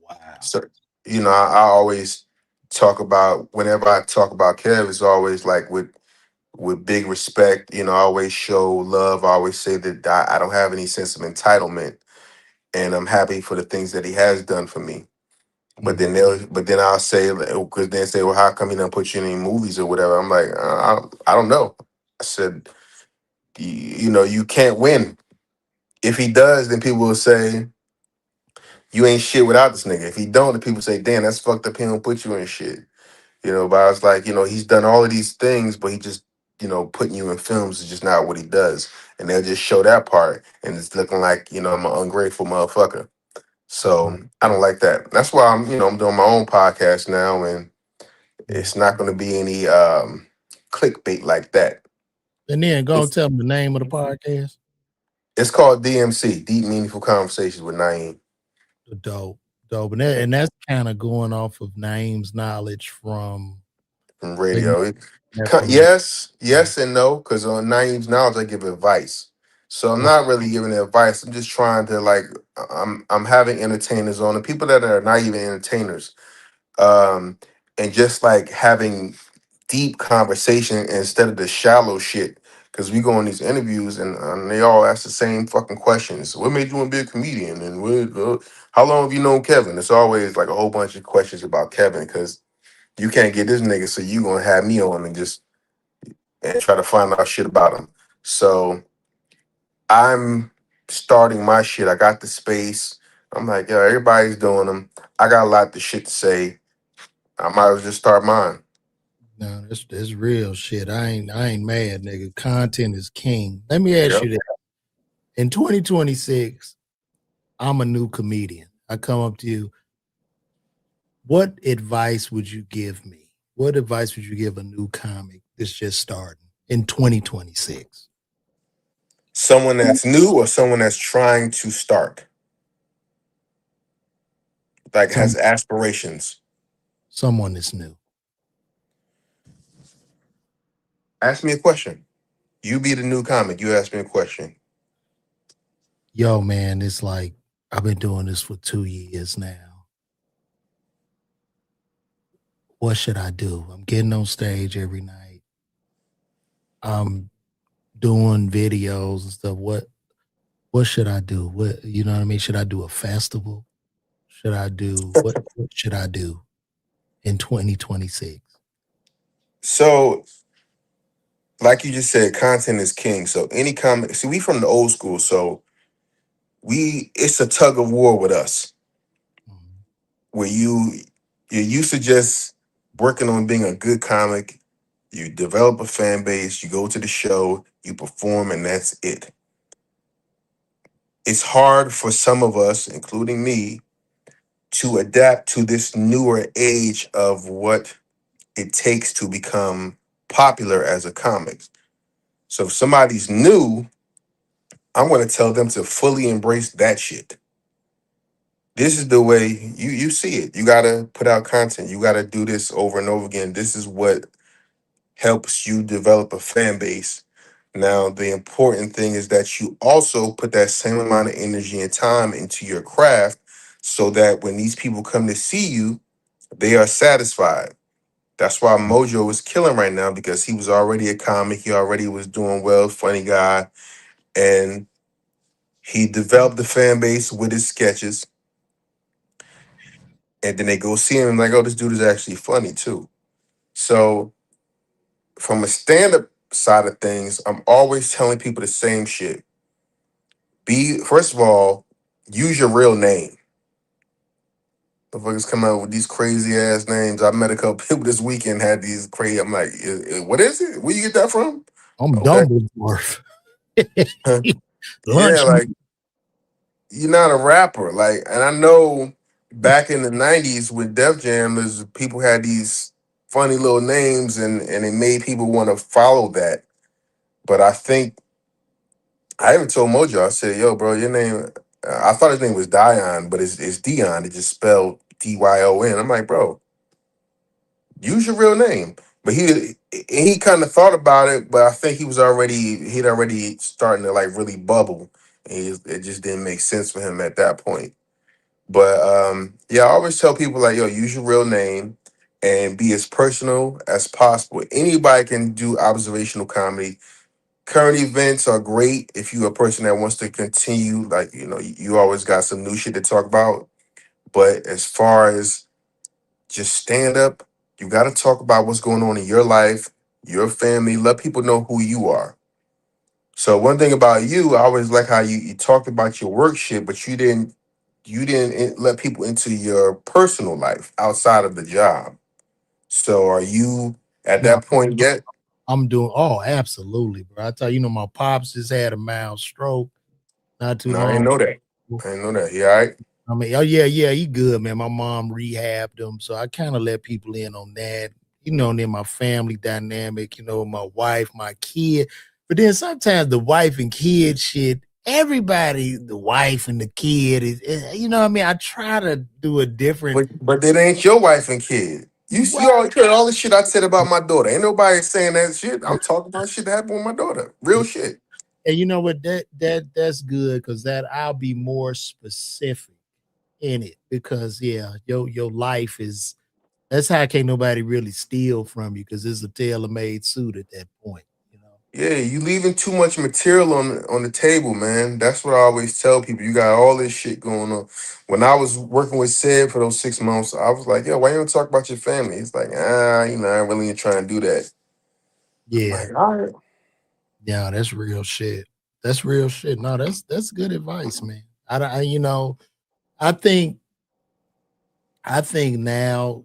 S2: Wow.
S3: So, I always talk about whenever I talk about Kev, it's always like with big respect. I always show love. I always say that I don't have any sense of entitlement, and I'm happy for the things that he has done for me.
S2: Mhm.
S3: But then I'll say, because then say, well, how come he don't put you in any movies or whatever? I'm like, I don't know. I said, you can't win. If he does, then people will say you ain't shit without this nigga. If he don't, then people say, damn, that's fucked up. He don't put you in shit. But I was like, he's done all of these things, but he just, putting you in films is just not what he does. And they'll just show that part, and it's looking like, I'm an ungrateful motherfucker. So I don't like that. That's why I'm doing my own podcast now, and
S2: Mhm.
S3: it's not going to be any clickbait like that.
S2: And then go
S3: It's,
S2: tell them the name of the podcast.
S3: it's called DMC, Deep Meaningful Conversations with Naim
S2: Dope, dope, and that's kind of going off of Name's knowledge from
S3: from
S2: the
S3: radio.
S2: from.
S3: Yes, and no, because on Naim's knowledge, I give advice. So I'm
S2: Okay.
S3: not really giving advice. I'm just trying to I'm having entertainers on, and people that are not even entertainers, um, and just like having deep conversation instead of the shallow shit. Because we go on these interviews and they all ask the same fucking questions. What made you want to be a comedian? And how long have you known Kevin? It's always like a whole bunch of questions about Kevin because you can't get this nigga, so you gonna have me on and try to find out shit about him. So I'm starting my shit. I got the space. I'm like, yo, everybody's doing them. I got a lot of shit to say. I might as well just start mine.
S2: No, that's real shit. I ain't mad, nigga. Content is king. Let me ask
S3: Yep.
S2: you that. In 2026, I'm a new comedian. I come up to you. What advice would you give me? What advice would you give a new comic that's just starting in 2026?
S3: Someone that's new or someone that's trying to start, like
S2: Some
S3: has aspirations.
S2: someone that's new.
S3: Ask me a question. You be the new comic. You ask me a question.
S2: Yo, man, it's like I've been doing this for 2 years now. What should I do? I'm getting on stage every night. I'm doing videos and stuff. What should I do? What you know what I mean? Should I do a festival? Should I do what should I do in 2026?
S3: So, like you just said, content is king. So any comic, see, we from the old school, so it's a tug of war with us,
S2: Mhm.
S3: where you're used to just working on being a good comic. You develop a fan base, you go to the show, you perform, and that's it. It's hard for some of us, including me, to adapt to this newer age of what it takes to become popular as a comic. So if somebody's new, I'm going to tell them to fully embrace that shit. This is the way you see it. You got to put out content. You got to do this over and over again. This is what helps you develop a fan base. Now, the important thing is that you also put that same amount of energy and time into your craft so that when these people come to see you, they are satisfied. That's why Mojo is killing right now because he was already a comic. He already was doing well, funny guy. And he developed the fan base with his sketches. And then they go see him and like, oh, this dude is actually funny too. So from a stand-up side of things, I'm always telling people the same shit. Be first of all, use your real name. Motherfuckers come out with these crazy ass names. I met a couple people this weekend had these crazy. I'm like, what is it? Where you get that from?
S2: I'm
S3: Okay.
S2: Dumbledore.
S3: Yeah,
S2: Lunch.
S3: like you're not a rapper. Like, and I know back in the '90s with Def Jam, people had these funny little names, and it made people want to follow that. But I think I even told Mojo, I said, "Yo, bro, your name." I thought his name was Dion, but it's Dion. It just spelled Dyon. I'm like, bro, use your real name. But he kind of thought about it, but I think he'd already starting to like really bubble, It just didn't make sense for him at that point. But yeah, I always tell people like, yo, use your real name and be as personal as possible. Anybody can do observational comedy. Current events are great if you're a person that wants to continue. Like, you always got some new shit to talk about. But as far as just stand up, you got to talk about what's going on in your life, your family. Let people know who you are. So one thing about you, I always like how you talked about your work shit, but you didn't let people into your personal life outside of the job. So are you at
S2: No,
S3: that point yet?
S2: I'm doing. Oh, absolutely, bro. I tell you, my pops just had a mild stroke not too
S3: No, I didn't
S2: long
S3: know that.
S2: ago.
S3: I didn't know that. Yeah, all right.
S2: I mean, oh yeah, yeah, he good, man. My mom rehabbed him, so I kind of let people in on that. And then my family dynamic, my wife, my kid. But then sometimes the wife and kid shit, everybody, the wife and the kid what I mean. I try to do a different.
S3: But that ain't your wife and kid. You
S2: What?
S3: all heard all the shit I said about my daughter. Ain't nobody saying that shit. I'm talking about shit that happened with my daughter. Real shit.
S2: And you know what? That's good because that I'll be more specific in it because yeah, your life is that's how can't nobody really steal from you because it's a tailor-made suit at that point.
S3: Yeah, you leaving too much material on the table, man. That's what I always tell people. You got all this shit going on. When I was working with Sid for those 6 months, I was like, "Yo, why you don't talk about your family?" It's like, I really ain't trying to do that. I'm
S2: Yeah,
S3: like, all right.
S2: yeah, that's real shit. That's real shit. No, that's good advice, man. I think I think now,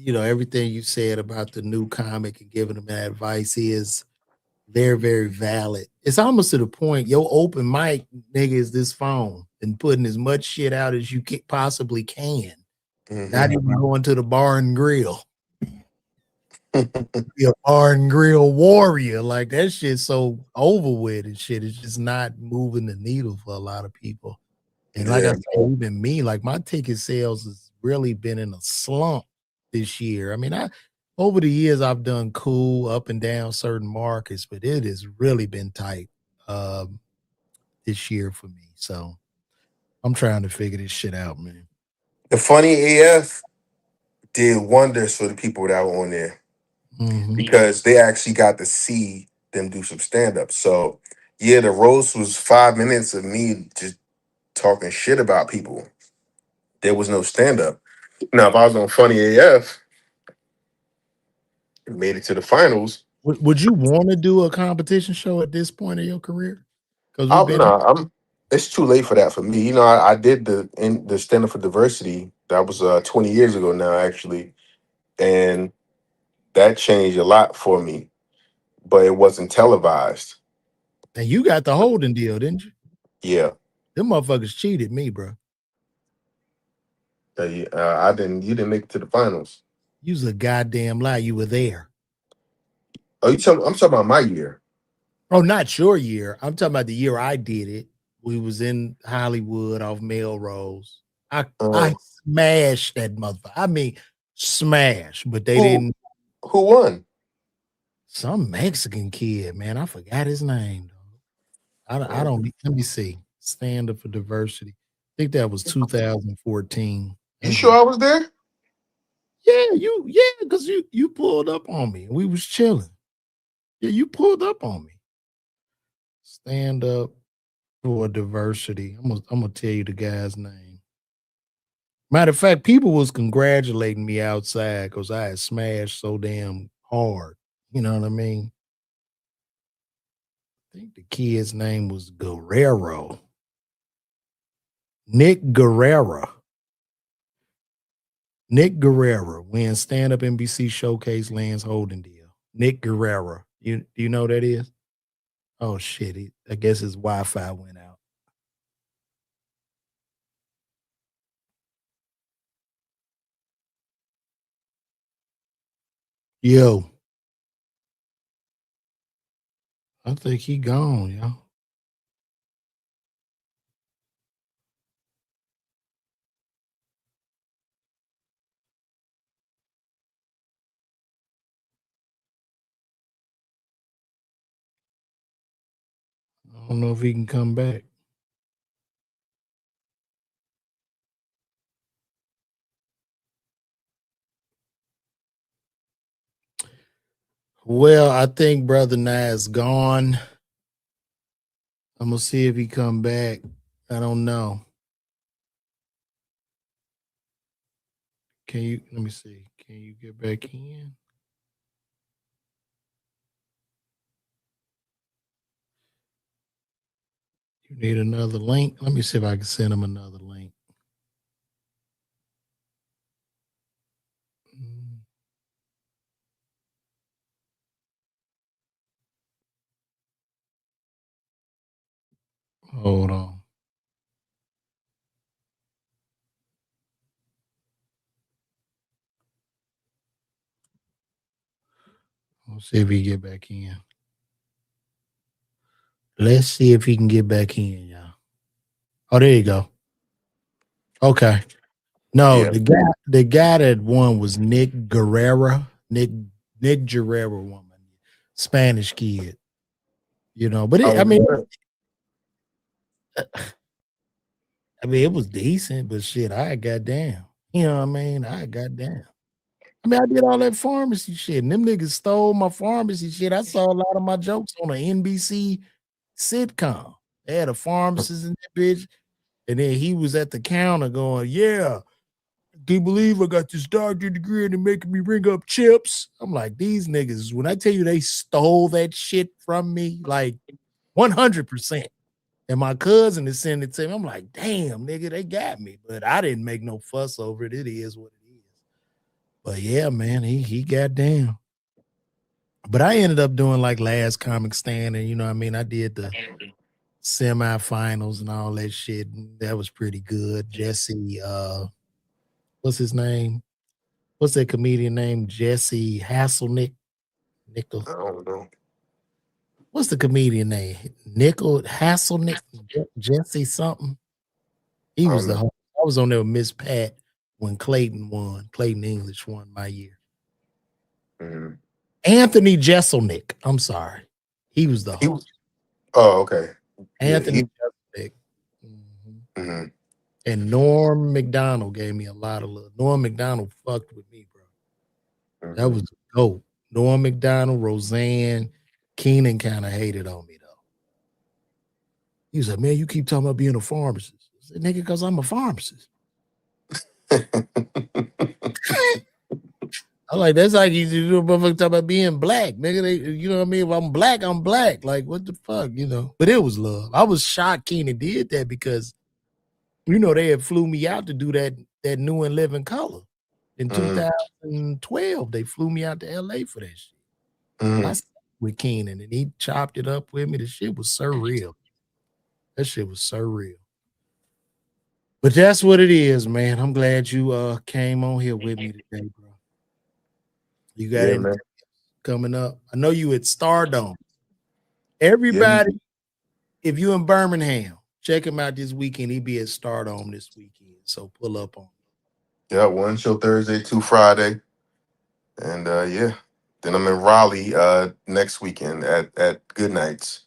S2: everything you said about the new comic and giving them that advice is very, very valid. It's almost to the point your open mic nigga is this phone and putting as much shit out as you possibly can. Not
S3: Hmm.
S2: even going to the bar and grill. Be a bar and grill warrior. Like that shit's so over with and shit. It's just not moving the needle for a lot of people. And like I
S3: Yeah.
S2: said, even me, like my ticket sales has really been in a slump this year. I mean, I over the years I've done cool up and down certain markets, but it has really been tight um this year for me. So I'm trying to figure this shit out, man.
S3: The funny AF did wonders for the people that were on there
S2: Hmm.
S3: because they actually got to see them do some stand up. So, yeah, the roast was 5 minutes of me just talking shit about people. There was no stand up. Now, if I was on Funny AF and made it to the finals,
S2: Would you want to do a competition show at this point in your career? Because we've
S3: I'm
S2: been
S3: not. It's too late for that for me. I did the stand up for diversity. That was 20 years ago now, actually, and that changed a lot for me. But it wasn't televised.
S2: and you got the holding deal, didn't you?
S3: Yeah,
S2: Them motherfuckers cheated me, bro.
S3: I didn't. You didn't make it to the finals.
S2: You's a goddamn lie. You were there.
S3: Oh, you talking? I'm talking about my year.
S2: Oh, not your year. I'm talking about the year I did it. We was in Hollywood off Melrose. I
S3: Uh,
S2: smashed that motherfucker. I mean, smash. But they
S3: who
S2: didn't.
S3: who won?
S2: Some Mexican kid, man. I forgot his name. I
S3: Uh,
S2: don't. Let me see. Stand up for diversity. I think that was 2014.
S3: you sure I was there?
S2: Yeah, because you pulled up on me. We was chilling. Yeah, you pulled up on me. Stand up for diversity. I'm gonna tell you the guy's name. Matter of fact, people was congratulating me outside because I had smashed so damn hard. You know what I mean? I think the kid's name was Guerrero. Nick Guerrero. Nick Guerrero wins stand up NBC showcase lands holding deal. Nick Guerrero. You know who that is? Oh shit. I guess his Wi-Fi went out. Yo, I think he gone, yo. I don't know if he can come back. Well, I think Brother Nas gone. I'm gonna see if he come back. I don't know. Can you let me see? Can you get back in? You need another link? Let me see if I can send him another link. Mm, hold on. Let's see if he get back in. Let's see if he can get back in, y'all. Oh, there you go. Okay. No,
S3: Yeah.
S2: the guy that won was Nick Guerrera. Nick Guerrera woman. Spanish kid. But
S3: Oh,
S2: it was decent, but shit, I goddamn. You know what I mean? I goddamn. I did all that pharmacy shit, and them niggas stole my pharmacy shit. I saw a lot of my jokes on an NBC sitcom. They had a pharmacist in that bitch, and then he was at the counter going, "Yeah, do you believe I got this doctorate degree and they're making me ring up chips?" I'm like, these niggas, when I tell you they stole that shit from me, like 100%. And my cousin is sending it to me. I'm like, damn, nigga, they got me. But I didn't make no fuss over it. It is what it is. But yeah, man, he got down. But I ended up doing like last comic stand, and I did the semifinals and all that shit. And that was pretty good. Jesse, what's his name? What's that comedian name? Jesse Hasselnick. Nickel.
S3: I don't know.
S2: What's the comedian name? Nickel Hasselnick. Jesse something. He
S3: I
S2: was
S3: don't
S2: the
S3: know.
S2: host. I was on there with Miss Pat when Clayton won. Clayton English won my year.
S3: Mhm.
S2: Anthony Jeselnik. I'm sorry. He was the
S3: He
S2: host.
S3: was. Oh, okay. Yeah.
S2: Anthony Jeselnik. Mhm.
S3: Mhm.
S2: And Norm McDonald gave me a lot of love. Norm McDonald fucked with me, bro. That
S3: Mhm.
S2: was dope. Norm McDonald, Roseanne, Keenan kind of hated on me though. He was like, "Man, you keep talking about being a pharmacist." I said, "Nigga, because I'm a pharmacist." I'm like, that's like you motherfucker talk about being black, nigga. You know what I mean? If I'm black, I'm black. Like, what the fuck? But it was love. I was shocked Keenan did that because they had flew me out to do that new and living color in
S3: Mhm.
S2: 2012. They flew me out to LA for that shit. I
S3: Mhm.
S2: sat with Keenan and he chopped it up with me. The shit was surreal. That shit was surreal. But that's what it is, man. I'm glad you came on here with me today, bro. You got
S3: Yeah,
S2: anything
S3: man.
S2: coming up? I know you at Stardome.
S3: Yeah.
S2: Everybody, if you in Birmingham, check him out this weekend. He be at Stardome this weekend. So pull up on.
S3: Yeah. One show Thursday, two Friday, and yeah. Then I'm in Raleigh next weekend at Good Nights.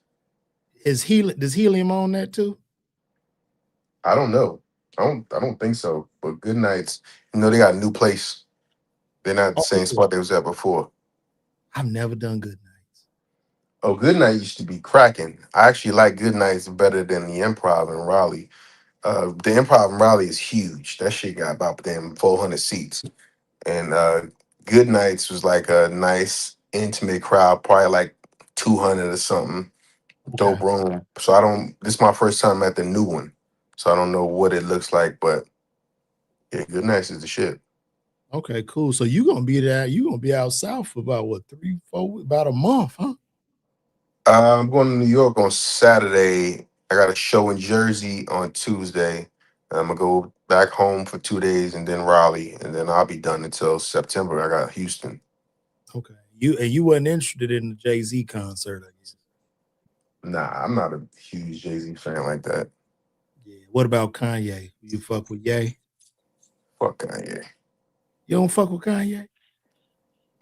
S2: Does Helium on that too?
S3: I don't know. I don't think so. But Good Nights, they got a new place. They're not the
S2: Oh,
S3: same
S2: yeah.
S3: spot they was at before.
S2: I've never done Good Nights.
S3: Oh, Good Night used to be cracking. I actually like Good Nights better than the Improv in Raleigh. The Improv in Raleigh is huge. That shit got about damn 400 seats. And Good Nights was like a nice, intimate crowd, probably like 200 or something.
S2: Okay.
S3: Dope room. So I don't, this is my first time at the new one. So I don't know what it looks like, but yeah, Good Nights is the shit.
S2: Okay, cool. So you gonna be there? You gonna be out south for about what 3, 4, about a month, huh?
S3: I'm going to New York on Saturday. I got a show in Jersey on Tuesday. I'm gonna go back home for 2 days and then Raleigh, and then I'll be done until September. I got Houston.
S2: Okay. You wasn't interested in the Jay-Z concert, I guess.
S3: Nah, I'm not a huge Jay Z fan like that.
S2: Yeah. What about Kanye? You fuck with Ye?
S3: Fuck Kanye.
S2: You don't fuck with Kanye?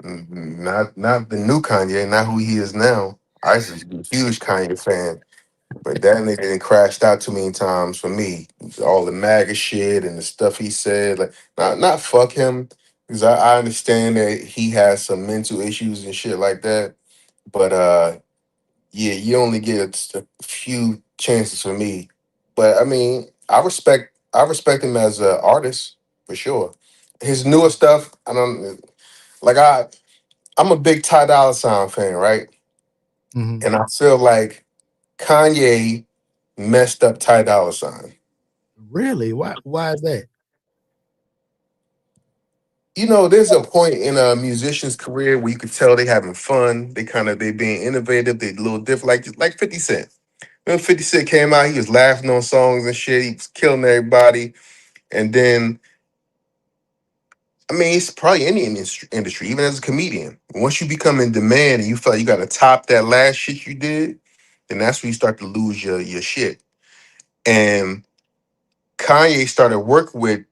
S3: Not the new Kanye, not who he is now. I used to be a huge Kanye fan, but that nigga done crashed out too many times for me. All the MAGA shit and the stuff he said, like not fuck him, Because I understand that he has some mental issues and shit like that. But yeah, you only get a few chances for me. But I mean, I respect him as an artist for sure. His newer stuff, I don't like. I'm a big Ty Dolla Sign fan, right?
S2: Mhm.
S3: And I feel like Kanye messed up Ty Dolla Sign.
S2: Really? Why is that?
S3: You know, there's a point in a musician's career where you could tell they having fun. They being innovative. They a little different, like 50 Cent. When 50 Cent came out, he was laughing on songs and shit. He was killing everybody. And then, I mean, it's probably any industry, even as a comedian. Once you become in demand and you feel like you got to top that last shit you did, then that's when you start to lose your shit. And Kanye started working with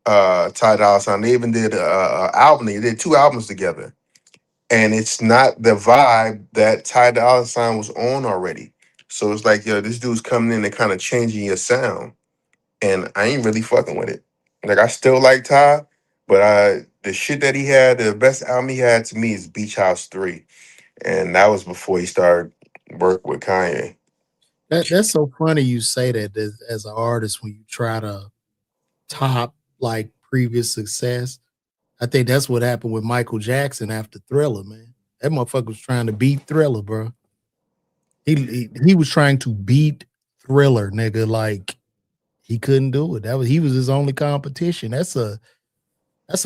S3: Ty Dolla Sign. They even did a album. They did two albums together, and it's not the vibe that Ty Dolla Sign was on already. So it's like, yo, this dude's coming in and kind of changing your sound, and I ain't really fucking with it. Like I still like Ty, but the shit that he had, the best album he had to me is Beach House 3, and that was before he started work with Kanye.
S2: That's so funny you say that as an artist when you try to top like previous success. I think that's what happened with Michael Jackson after Thriller, man. That motherfucker was trying to beat Thriller, bro. He was trying to beat Thriller, nigga. Like he couldn't do it. He was his only competition. That's a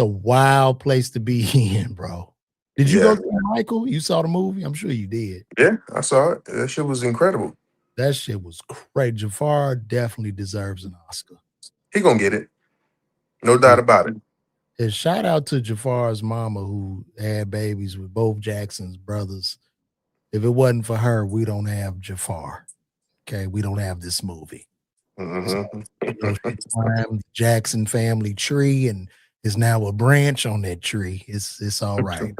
S2: wild place to be in, bro. Did you go
S3: Yeah,
S2: see Michael? You saw the movie? I'm sure you did.
S3: yeah, I saw it. That shit was incredible.
S2: That shit was crazy. Jafar definitely deserves an Oscar.
S3: He gonna get it, no doubt
S2: And,
S3: about it.
S2: and shout out to Jafar's mama who had babies with both Jackson's brothers. If it wasn't for her, we don't have Jafar. Okay, we don't have this movie. So,
S3: Hmm.
S2: she climbed the Jackson family tree and is now a branch on that tree. It's all right.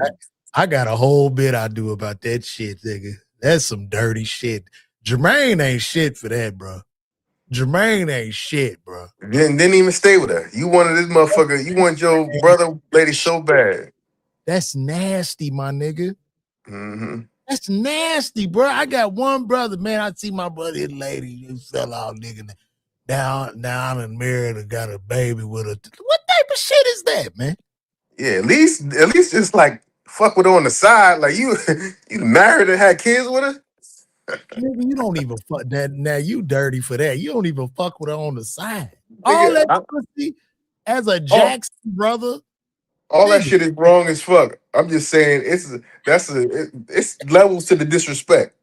S2: I got a whole bit I do about that shit, nigga. That's some dirty shit. Jermaine ain't shit for that, bro. Jermaine ain't shit, bro.
S3: Didn't even stay with her. You wanted this motherfucker. You want your brother lady so bad.
S2: That's nasty, my nigga.
S3: Hmm.
S2: That's nasty, bro. I got one brother, man. I see my brother, his lady, who sell out nigga. Down and married and got a baby with a. What type of shit is that, man?
S3: Yeah, at least just like fuck with her on the side. Like you, you married and had kids with her.
S2: Nigga, you don't even fuck that. Now you dirty for that. You don't even fuck with her on the side. All
S3: Nigga,
S2: that pussy as a
S3: all
S2: Jackson brother,
S3: all that
S2: nigga.
S3: shit is wrong as fuck. I'm just saying it's levels to the disrespect.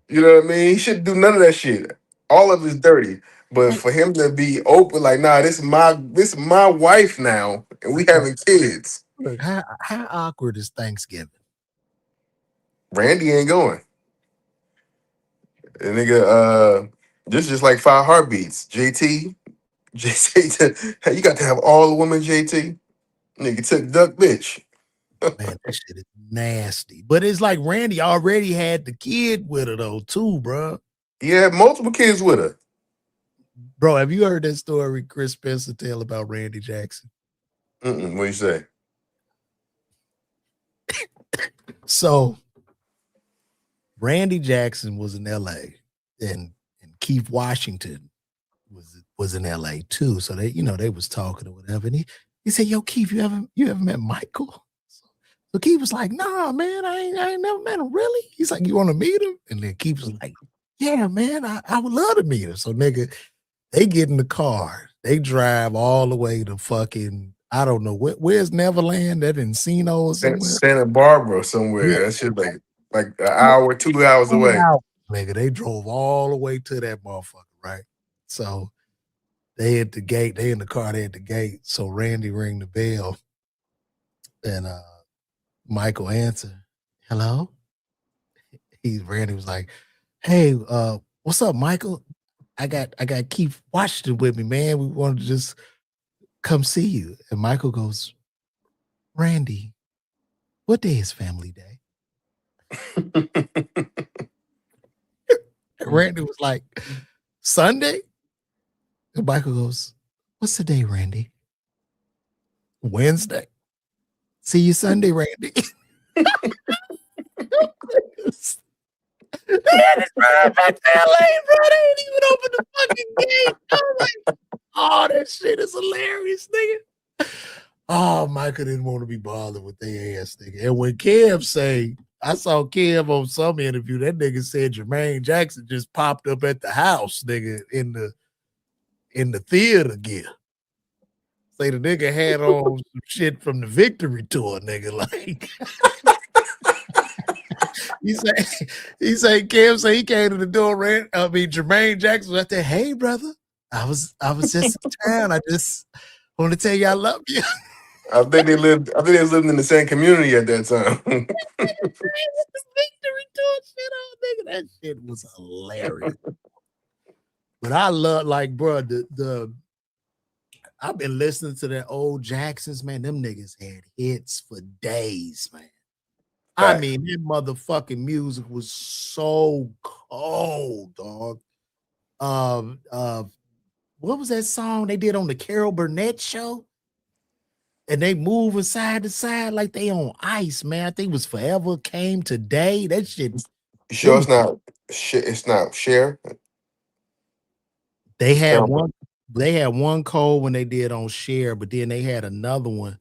S3: You know what I mean? He shouldn't do none of that shit. All of it's dirty. But
S2: Like,
S3: for him to be open, like, nah, this is my wife now, and we having kids.
S2: look, how awkward is Thanksgiving?
S3: Randy ain't going. And nigga, this is just like five heartbeats. JT, hey, you got to have all the women, JT. Nigga took duck bitch.
S2: Man, that shit is nasty. But it's like Randy already had the kid with her though, too, bro.
S3: He had multiple kids with her.
S2: Bro, have you heard that story Chris Spencer tell about Randy Jackson?
S3: What you say?
S2: So Randy Jackson was in LA and Keith Washington was in LA too. So they was talking or whatever. And he said, Yo, Keith, you ever met Michael? So Keith was like, Nah, man, I ain't never met him. Really? He's like, You want to meet him? And then Keith was like, Yeah, man, I would love to meet him. So nigga, they get in the car, they drive all the way to fucking, I don't know, where's Neverland? That Encino or somewhere?
S3: Santa Barbara
S2: Yeah.
S3: somewhere. That shit like an hour, 2 hours
S2: 2
S3: away.
S2: hours, nigga. They drove all the way to that motherfucker, right? So they at the gate, they in the car, they at the gate. So Randy rang the bell and Michael answered. Hello? Randy was like, Hey, what's up, Michael? I got Keith Washington with me, man. We wanted to just come see you. And Michael goes, Randy, what day is family day? And Randy was like, Sunday? And Michael goes, What's the day, Randy? Wednesday. See you Sunday, Randy. They had to drive back to LA, bro. They ain't even open the fucking gate. I was like, oh, that shit is hilarious, nigga. Oh, Michael didn't want to be bothered with their ass, nigga. And when Kev say, I saw Kev on some interview, that nigga said Jermaine Jackson just popped up at the house, nigga, in the theater gear. Say the nigga had on some shit from the Victory Tour, nigga. Like he said, Kev say he came to the door, Jermaine Jackson was out there. Hey, brother, I was just in town. I just want to tell you I love you.
S3: I think they lived in the same community at that time.
S2: The Victory Tour shit on, nigga. That shit was hilarious. But I love, like, bro, I've been listening to the old Jacksons, man. Them niggas had hits for days, man. I mean, that motherfucking music was so cold, dog. What was that song they did on the Carol Burnett show? And they moving side to side like they on ice, man. I think it was Forever Came Today. That shit.
S3: You sure it's not shit? It's not Cher.
S2: They had one cold when they did on Cher, but then they had another one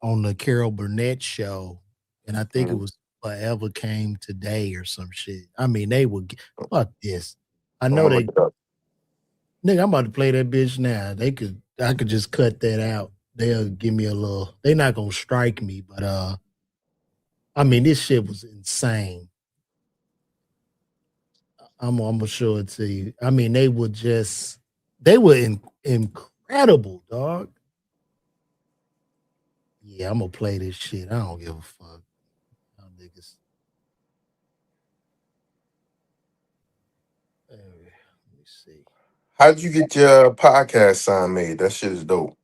S2: on the Carol Burnett show, and I think it was Forever Came Today or some shit. I mean, they would fuck this. I know they. Nigga, I'm about to play that bitch now. I could just cut that out. They'll give me a little. They're not gonna strike me, but I mean, this shit was insane. I'm gonna show it to you. I mean, they were incredible, dog. Yeah, I'm gonna play this shit. I don't give a fuck. Y'all niggas. Let me see.
S3: How'd you get your podcast sign made? That shit is dope.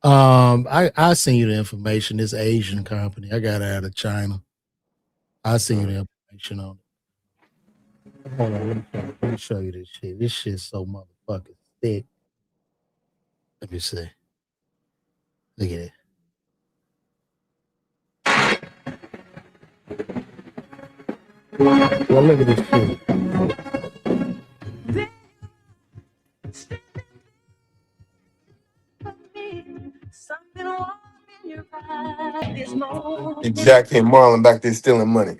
S2: I send you the information. This Asian company. I got it out of China. I'll send you the information on it. Hold on, let me show you this shit. This shit's so motherfucking thick. Let me see. Look at it. Well, look at this shit.
S3: Exactly. Marlon back there stealing money.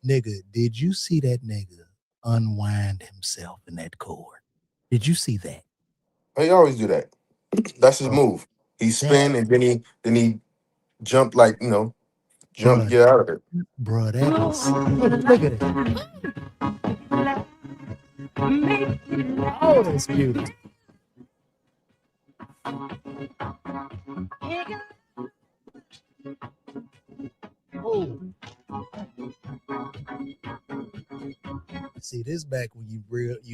S2: Nigga, did you see that nigga unwind himself in that cord? Did you see that?
S3: He always do that. That's his move. He spin and then he jump like, jump, get out of it.
S2: Bro, that was look at it. Oh, that's beautiful. Oh. See, this back when you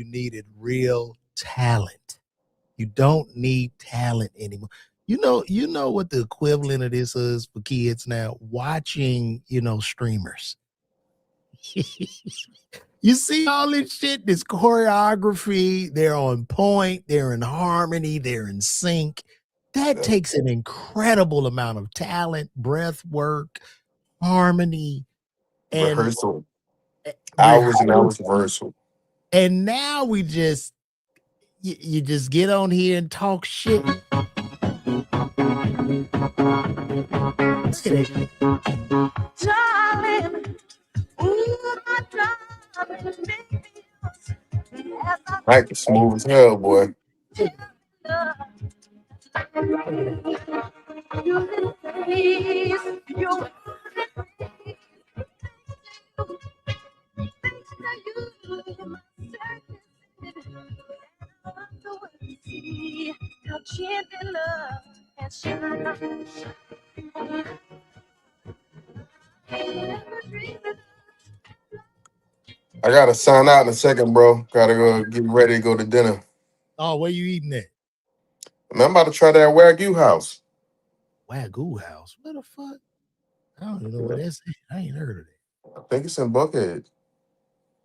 S2: needed real talent. You don't need talent anymore. You know what the equivalent of this is for kids now? Watching, streamers. You see all this shit, this choreography, they're on point, they're in harmony, they're in sync. That takes an incredible amount of talent, breath work, harmony, and
S3: rehearsal. Hours and hours of rehearsal.
S2: And now we just you just get on here and talk shit.
S3: Darling, Mike is smooth as hell, boy. I gotta sign out in a second, bro. Gotta go get ready to go to dinner.
S2: Oh, where you eating at?
S3: Man, I'm about to try that Wagyu house.
S2: Wagyu house? What the fuck? I don't even know what that's. I ain't heard of that.
S3: I think it's in Buckhead.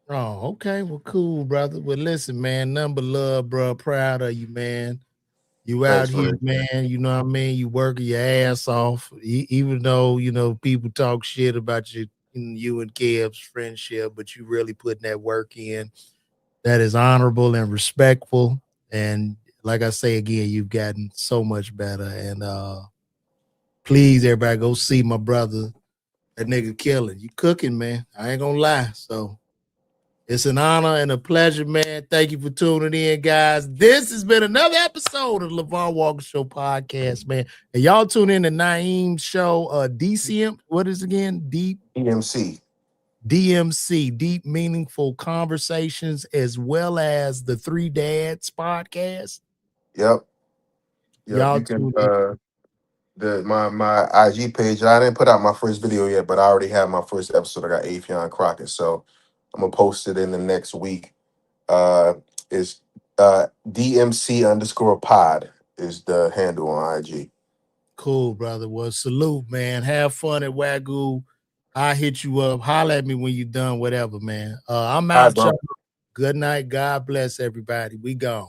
S2: Oh, okay. Well, cool, brother. Well, listen, man. Nothing but love, bro. Proud of you, man. You out
S3: Thanks,
S2: here,
S3: man.
S2: man. You know what I mean? You working your ass off, even though people talk shit about you and Kev's friendship, but you really putting that work in. That is honorable and respectful. And like I say again, you've gotten so much better. And please, everybody, go see my brother. That nigga killing. You cooking, man. I ain't gonna lie. So it's an honor and a pleasure, man. Thank you for tuning in, guys. This has been another episode of the LeVar Walker Show podcast, man. And y'all tune in to Naim's show, DCM. What is it again?
S3: EMC.
S2: DMC, Deep Meaningful Conversations, as well as the Three Dads podcast.
S3: Yep.
S2: Y'all
S3: You can
S2: tune in.
S3: my IG page. I didn't put out my first video yet, but I already have my first episode. I got Afion Crockett, so I'm gonna post it in the next week. Is DMC_pod is the handle on IG.
S2: Cool, brother. Well, salute, man. Have fun at Wagyu. I'll hit you up. Holler at me when you're done, whatever, man. I'm
S3: All right,
S2: out,
S3: bro.
S2: y'all. Good night. God bless everybody. We gone.